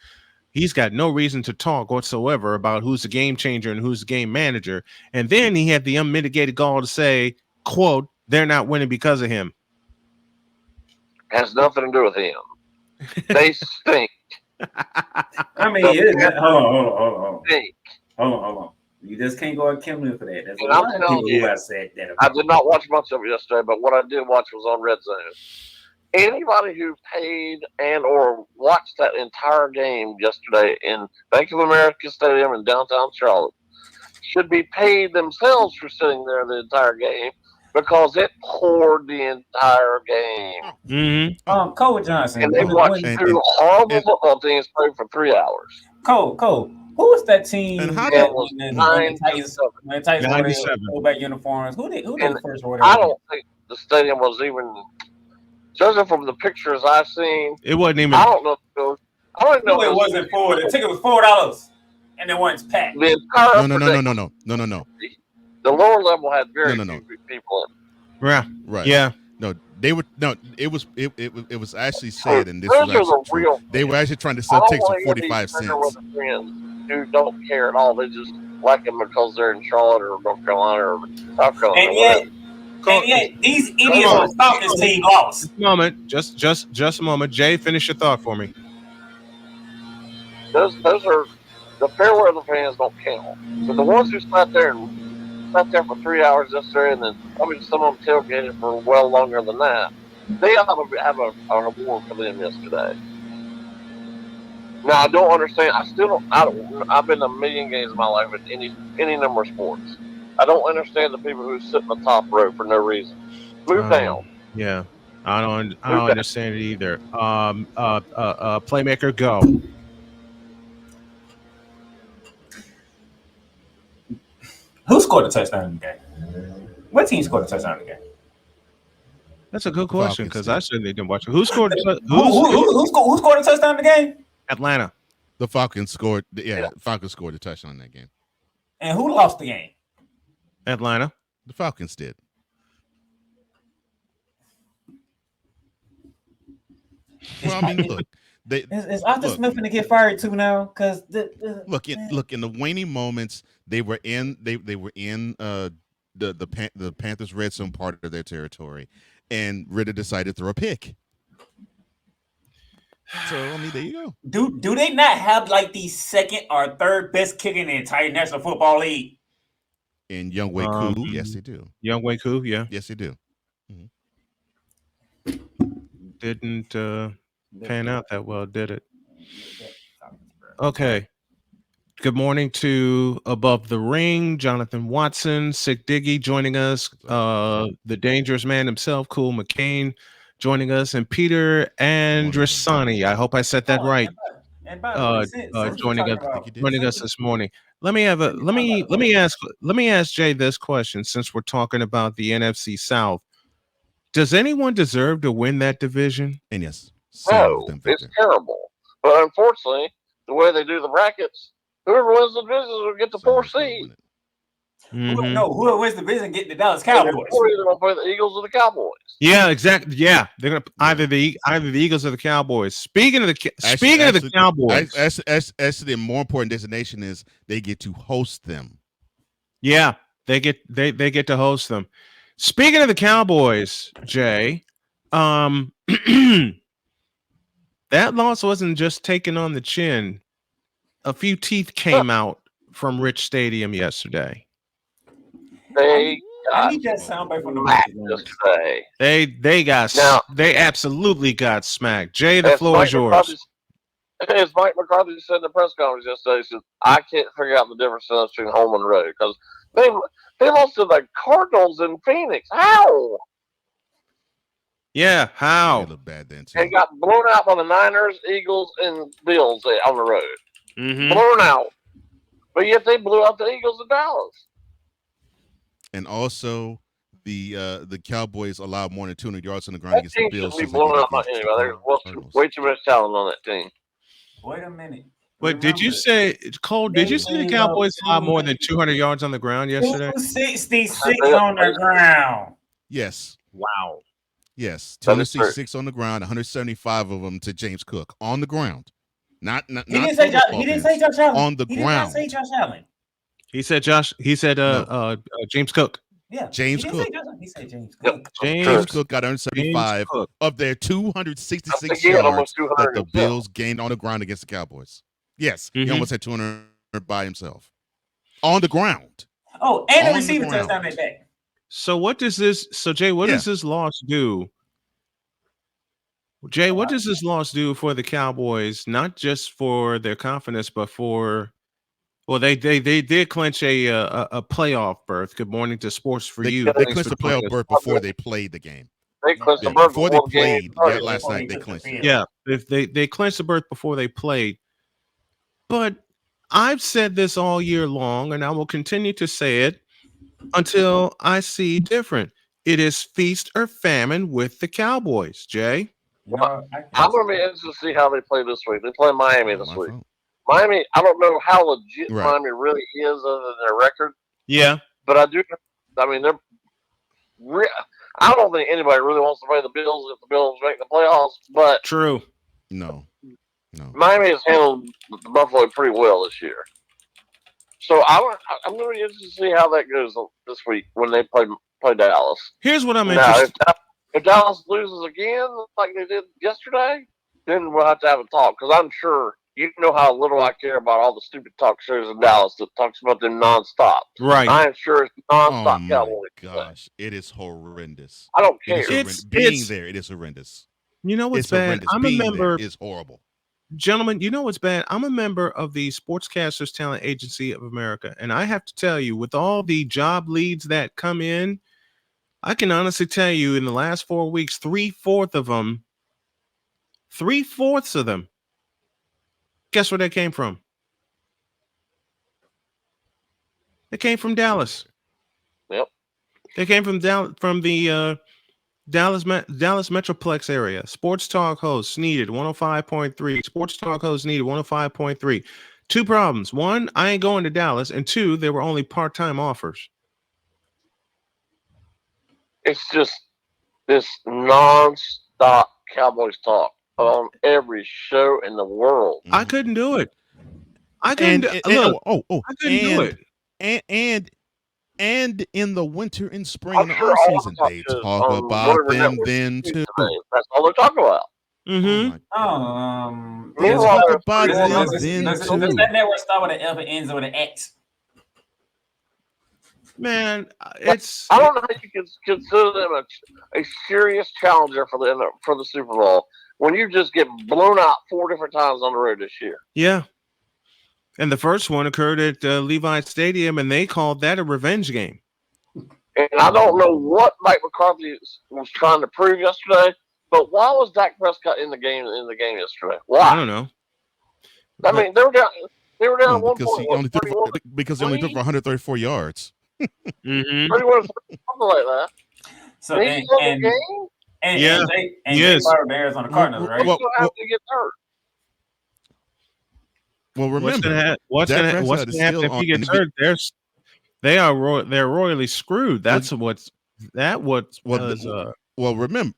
He's got no reason to talk whatsoever about who's the game changer and who's the game manager. And then he had the unmitigated gall to say, "quote They're not winning because of him." Has nothing to do with him. They stink. I mean, hold on. You just can't go at Cam Newton for that. That's And a I'm lot of telling people you, who have said that. I did not watch much of it yesterday, but what I did watch was on Red Zone. Anybody who paid and or watched that entire game yesterday in Bank of America Stadium in downtown Charlotte should be paid themselves for sitting there the entire game, because it poured the entire game. Mm-hmm. Cole Johnson. And they watched two horrible football teams play for 3 hours. Cole, who was that team? And how that did- when the Titans 97. wore their throwback uniforms? Who did And first order? I don't think the stadium was even, judging from the pictures I've seen, It wasn't even. I don't know. I don't know. No, it wasn't $4. The ticket was $4, and it wasn't packed. The entire No. The lower level had very No. few people in. Yeah. Right. Yeah. No, they were no. It was actually said, and this Those was are actually the true. real. They were actually trying to sell tickets for 45 cents. Friends who don't care at all. They just like them because they're in Charlotte or North Carolina or South Carolina. And yet, these idiots on the Falcons team lost. Just a moment. Jay, finish your thought for me. Those are the fair weather fans don't count. But the ones who sat there for 3 hours yesterday, and then probably some of them tailgated for well longer than that, they ought to have an award for them yesterday. Now I don't understand. I've been to a million games in my life with any number of sports. I don't understand the people who sit in the top row for no reason. Move down. Yeah, I don't understand it either. Playmaker, go. Who scored a touchdown in the game? What team scored a touchdown in the game? That's a good question, because Falcons I certainly didn't watch it. Who scored? Who scored a touchdown in the game? Atlanta. The Falcons scored. Yeah, Falcons scored a touchdown in that game. And who lost the game? Atlanta. The Falcons did. Well, I mean, look, Is Arthur Smith going to get fired too now? Because look in the waning moments, they were in the Panthers red zone part of their territory, and Ritter decided to throw a pick. So I mean, there you go. Do they not have like the second or third best kicker in the entire National Football League? And Young Wei Koo, yes, they do. Young Wei Koo, yeah. Yes, they do. Didn't pan out that well, did it? Okay. Good morning to Above the Ring, Jonathan Watson, Sick Diggy joining us, the dangerous man himself, Cool McCain joining us, and Peter Andrisani. I hope I said that right. And by the way, since we're Joining us, talking about joining us this morning. Let me ask Jay this question, since we're talking about the NFC South. Does anyone deserve to win that division? And yes, same No, with them, it's Victor. terrible. But unfortunately, the way they do the brackets, whoever wins the division will get the 4th Someone's gonna seed. win it. whoever wins the division get the Dallas And Cowboys. then 4 either gonna play the Eagles or the Cowboys. Yeah, exactly. Yeah, they're gonna either the Eagles or the Cowboys. Speaking of the Cowboys, actually, the more important destination is they get to host them. yeah, they get to host them. Speaking of the Cowboys, Jay, that loss wasn't just taken on the chin. A few teeth came out from Rich Stadium yesterday. They I need that soundbite from the smacked Mets. yesterday. They absolutely got smacked. Jay, the As floor is yours. As Mike McCarthy said in the press conference yesterday, he said, I can't figure out the difference between home and road because they lost to the Cardinals in Phoenix. How? Yeah, They how? look bad then too. And got blown out by the Niners, Eagles, and Bills on the road. Mhm. Blown out. But yet they blew out the Eagles in Dallas. And also, the Cowboys allowed more than 200 yards on the ground That against the team Bills. shouldn't be just like they blown did out by against the anybody. There's Cardinals. way too much talent on that team. Wait a minute. Wait, did you say, Cole, did you say the Cowboys allowed more than 200 yards on the ground yesterday? 266 on the ground. Yes. Wow. Yes. That is true. 266 on the ground, 175 of them to James Cook on the ground. Not He didn't say Josh Allen. On the He ground. did not say Josh Allen. He said James Cook. Yeah. James he Cook. He said James Yep. Cook. James Cook got 175 Cook. of their I 266 think he had almost yards 200 that the himself. Bills gained on the ground against the Cowboys. Yes, he Mhm. almost had 200 by himself on the ground. Oh, and On the the receiver ground. touchdown that day. So Jay, what does this loss do? Jay, what does this loss do for the Cowboys? Not just for their confidence, but for they did clinch a playoff berth. Good morning to Sports for You. They Thanks clinched for the playoff joining us. berth before they played the game. They clinched the Yeah, berth before they the game played started. last night, they took the clinched it. field. Yeah, if they clinched the berth before they played. But I've said this all year long, and I will continue to say it until I see different. It is feast or famine with the Cowboys, Jay. I'm going to be interested to see how they play this week. They play Miami this My week. fault. Miami, I don't know how legit Right. Miami really is other than their record, Yeah. but I do. I mean, I don't think anybody really wants to play the Bills if the Bills make the playoffs, but True. No. Miami has handled the Buffalo pretty well this year. So I'm going to be interested to see how that goes this week when they play Dallas. Here's what I'm Now, interested. if Dallas loses again like they did yesterday, then we'll have to have a talk because I'm sure you know how little I care about all the stupid talk shows in Dallas that talks about them nonstop. Right. I am sure it's nonstop Oh my Cowboys. gosh, it is horrendous. I don't It care. is horrendous. Being there, it is horrendous. You know what's It's bad? horrendous. I'm Being a member. there is horrible. Gentlemen, you know what's bad? I'm a member of the Sportscasters Talent Agency of America. And I have to tell you, with all the job leads that come in, I can honestly tell you in the last 4 weeks, 3/4 of them, guess where they came from? They came from Dallas. Yep. They came from the Dallas Metroplex area. Sports Talk hosts needed 105.3. Sports Talk hosts needed 105.3. Two problems. One, I ain't going to Dallas. And two, there were only part-time offers. It's just this nonstop Cowboys talk on every show in the world. I couldn't do it. I And couldn't do it. And in the winter and spring I'm and sure off all the season, talk they shows talk on about whatever them network then too. That's all they're talking about. Mm-hmm. They Meanwhile, talk about does them then Does too. that network start with an F and ends with an X? Man, it's I don't know how you can consider them a serious challenger for the Super Bowl when you just get blown out 4 different times on the road this year. yeah. And the first one occurred at Levi Stadium, and they called that a revenge game. And I don't know what Mike McCarthy was trying to prove yesterday, but why was Dak Prescott in the game yesterday? Why? I don't know. I mean, they were down. They were down at one because point. he only threw for 134 yards. Mm-hmm. 31 something like that. So And he's in the game. And Jay fired the Arizona Cardinals, right? He's gonna have to get hurt. Well, remember, what's gonna happen if he gets hurt? They're royally screwed. That's what's well, remember.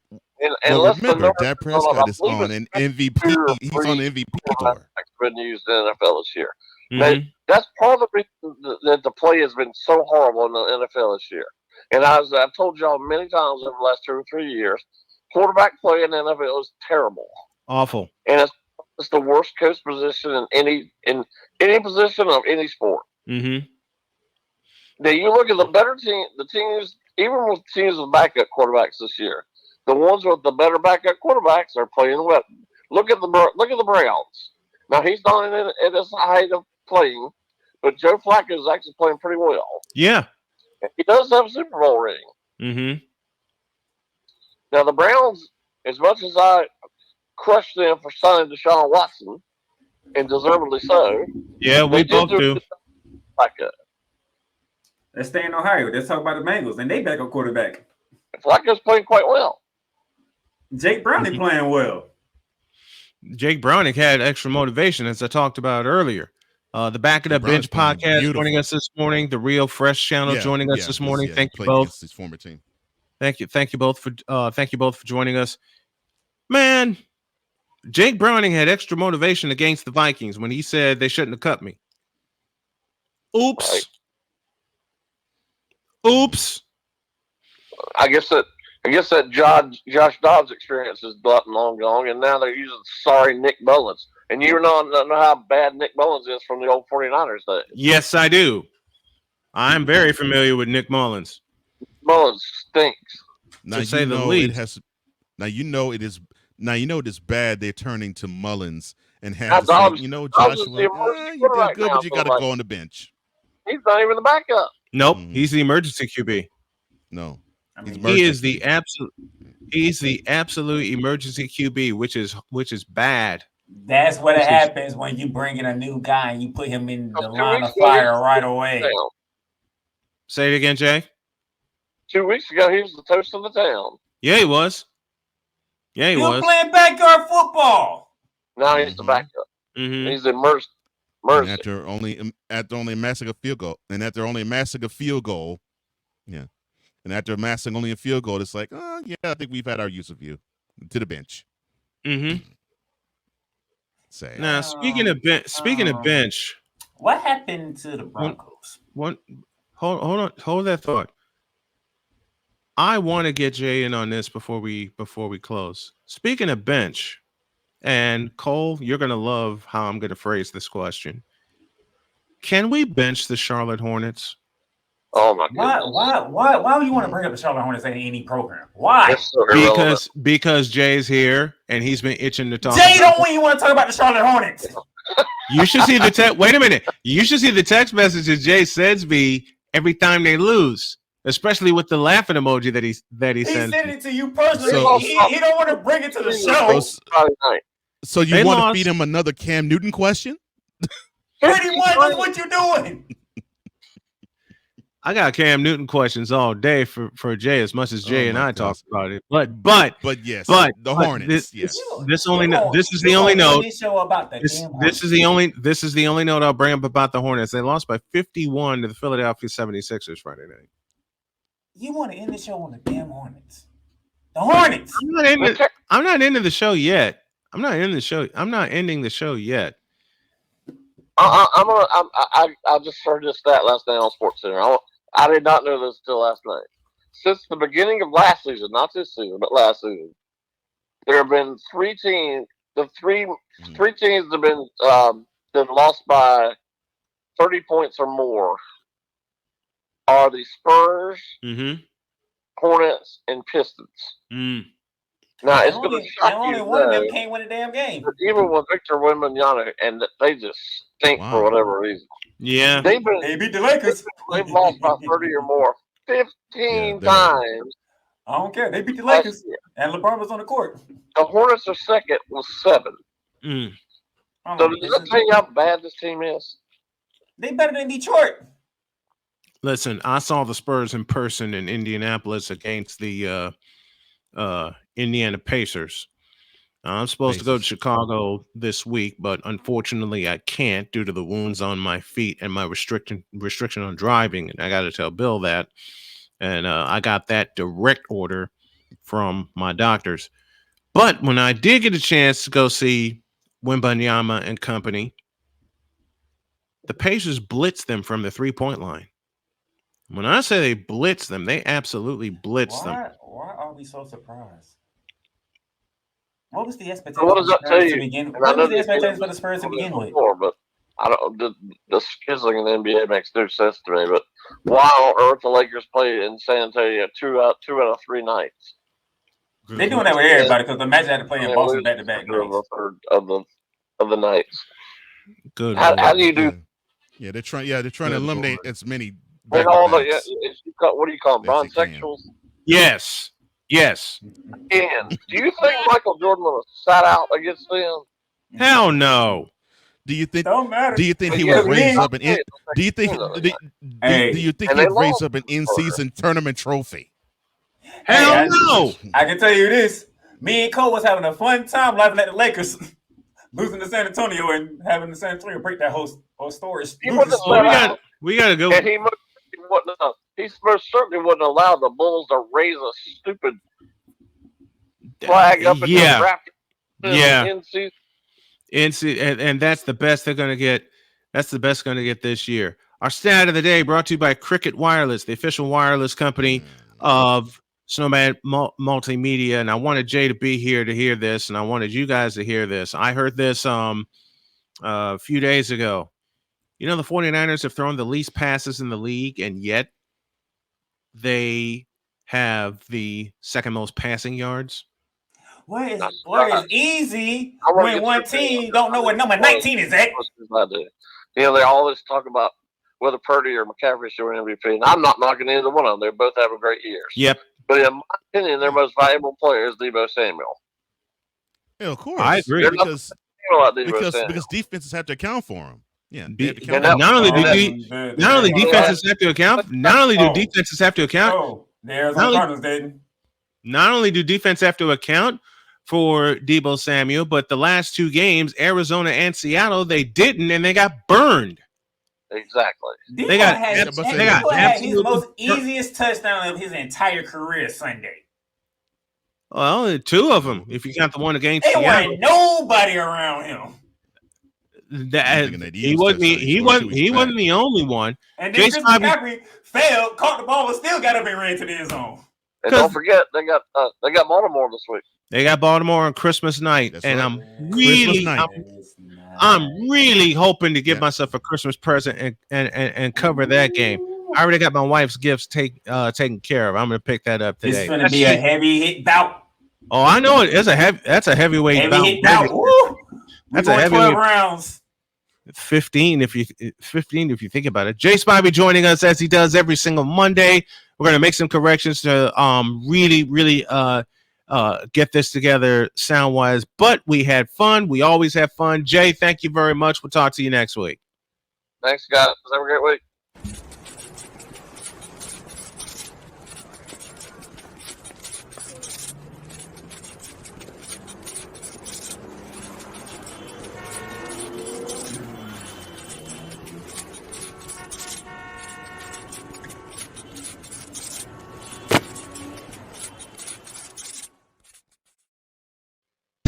Well, remember, Dak Prescott is on an MVP. He's on the MVP tour. Been used in the NFL this year. Mm-hmm. That's part of the reason that the play has been so horrible in the NFL this year. And I've told y'all many times over the last 2 or 3 years, quarterback play in the NFL is terrible, awful, and it's the worst coach position in any position of any sport. Mm-hmm. Now you look at the better team, the teams, even with teams with backup quarterbacks this year, the ones with the better backup quarterbacks are playing well. Look at the Browns. Now he's not at his height of playing, but Joe Flacco is actually playing pretty well. Yeah, he does have a Super Bowl ring. Mm-hmm. Now the Browns, as much as I crushed them for signing Deshaun Watson, and deservedly so. Yeah, we both do. Let's stay in Ohio. Let's talk about the Bengals and they backup quarterback. Flacco's playing quite well. Jake Browning playing well. Jake Browning had extra motivation, as I talked about earlier. The Back of the Bench podcast joining us this morning. The Real Fresh channel joining us this morning. Thank you both. His former team. Thank you both for joining us. Man, Jake Browning had extra motivation against the Vikings when he said they shouldn't have cut me. Oops. Right. Oops. I guess that Josh Dobbs experience is long gone, and now they're using sorry Nick Mullins. And you know how bad Nick Mullins is from the old 49ers days. Yes, I do. I'm very familiar with Nick Mullins. Mullins stinks. To say the least. Now you know it is bad they're turning to Mullins and have to say, Joshua, you did good, but you got to go on the bench. He's not even the backup. Nope, he's the emergency QB. No. He is the absolute emergency QB, which is bad. That's what happens when you bring in a new guy and you put him in the line of fire right away. Say it again, Jay. 2 weeks ago, he was the toast of the town. Yeah, he was. Yeah, he was playing backyard football. Now he's the backup. Mm-hmm. He's immersed. And after only amassing a field goal, yeah. And after amassing only a field goal, it's like, yeah, I think we've had our use of you to the bench. Mm-hmm. Say now, speaking of bench, what happened to the Broncos? Hold that thought. I want to get Jay in on this before we close. Speaking of bench, and Cole, you're gonna love how I'm gonna phrase this question. Can we bench the Charlotte Hornets? Oh my God! Why would you want to bring up the Charlotte Hornets in any program? Why? Because Jay's here and he's been itching to talk. Jay don't want you want to talk about the Charlotte Hornets. You should see the text. Wait a minute. You should see the text messages Jay sends me every time they lose, especially with the laughing emoji that he sends. He sent it to you personally. So, he don't want to bring it to the show. So you want to feed him another Cam Newton question? Pretty much that's what you're doing. I got Cam Newton questions all day for Jay, as much as Jay and I talked about it. But yes, the Hornets. This is the only note. This is the only note I'll bring up about the Hornets. They lost by 51 to the Philadelphia 76ers Friday night. You want to end the show on the damn Hornets? The Hornets. I'm not into the show yet. I'm not ending the show yet. I just heard this stat last night on SportsCenter. I did not know this until last night. Since the beginning of last season, not this season, but last season, there have been 3 teams. The three teams have been lost by 30 points or more. Are the Spurs, Hornets, and Pistons. Now, And it's going to only, shock and you only to one of them know can't win a damn game. that even with Victor Wembanyama, and they just stink for whatever reason. Yeah. They beat the Lakers. They've lost by 30 or more 15 times. I don't care. They beat the last Lakers, year. and LeBron was on the court. The Hornets are second with 7. Mm. So does that tell you how bad this team is? They better than Detroit. Listen, I saw the Spurs in person in Indianapolis against the Indiana Pacers. I'm supposed to go to Chicago this week, but unfortunately I can't due to the wounds on my feet and my restriction on driving. And I got to tell Bill that. And I got that direct order from my doctors. But when I did get a chance to go see Wembanyama and company, the Pacers blitzed them from the 3-point line. When I say they blitzed them, they absolutely blitzed them. Why are we so surprised? What was the expectation? What does that tell you? What was the expectation for the Spurs to begin with? Before, but I don't. The scheduling in the NBA makes no sense to me. But why on earth the Lakers play in San Antonio 2 out of 3 nights? They're doing that with everybody because the Magic had to play in Boston back-to-back nights. Of the nights. Good. How do you do? Yeah, they're trying. Yeah, they're trying to eliminate as many. And all the what do you call them? Bronzexuals? Yes. And do you think Michael Jordan would have sat out against them? Hell no. Do you think? Don't matter. Do you think he would raise up an? Do you think? Do you think he'd raise up an in-season tournament trophy? Hell no. I can tell you this: me and Cole was having a fun time laughing at the Lakers losing to San Antonio and having the San Antonio break that whole story. We gotta go. And he most certainly wouldn't allow the Bulls to raise a stupid flag up in the draft. And that's the best they're gonna get. That's the best gonna get this year. Our stat of the day brought to you by Cricket Wireless, the official wireless company of Snowman Multimedia. And I wanted Jay to be here to hear this, and I wanted you guys to hear this. I heard this a few days ago. You know, the 49ers have thrown the least passes in the league, and yet they have the second most passing yards. What is easy when one team don't know what number 19 is at? I do. You know, they always talk about whether Purdy or McCaffrey should win MVP, and I'm not knocking either one of them. They're both having great years. Yep. But in my opinion, their most valuable player is Deebo Samuel. Yeah, of course. I agree. Because defenses have to account for him. Yeah, not only do defenses have to account. Not only do defenses have to account. Not only do defense have to account for Deebo Samuel, but the last 2 games, Arizona and Seattle, they didn't, and they got burned. Exactly. They had his most easiest touchdown of his entire career Sunday. Well, 2 of them, if you count the one against Seattle. There wasn't nobody around him. He wasn't the only one. And then McCaffrey failed, caught the ball, but still got up and ran to the end zone. And don't forget, they got Baltimore this week. They got Baltimore on Christmas night, and I'm really hoping to give myself a Christmas present and cover that game. I already got my wife's gifts taken care of. I'm going to pick that up today. It's going to be a heavy hit bout. Oh, I know it. That's a heavyweight bout. That's a heavyweight rounds. 15 if you think about it. Jay Spivey joining us as he does every single Monday. We're going to make some corrections to really get this together sound wise, but we had fun. We always have fun. Jay, thank you very much. We'll talk to you next week. Thanks, guys. Have a great week.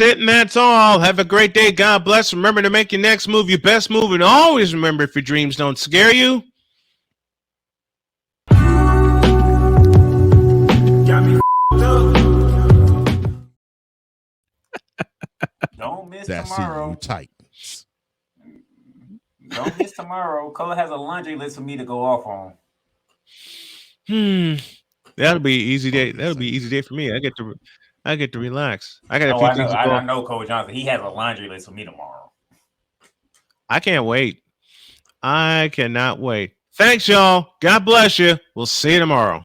And that's all. Have a great day. God bless. Remember to make your next move your best move, and always remember, if your dreams don't scare you, don't miss that's tomorrow. Titans. Don't miss tomorrow. Cole has a laundry list for me to go off on. That'll be an easy day. That'll be an easy day for me. I get to I get to relax. I got a Oh, few I know. things to go. I know, Coach Johnson. He has a laundry list for me tomorrow. I can't wait. I cannot wait. Thanks, y'all. God bless you. We'll see you tomorrow.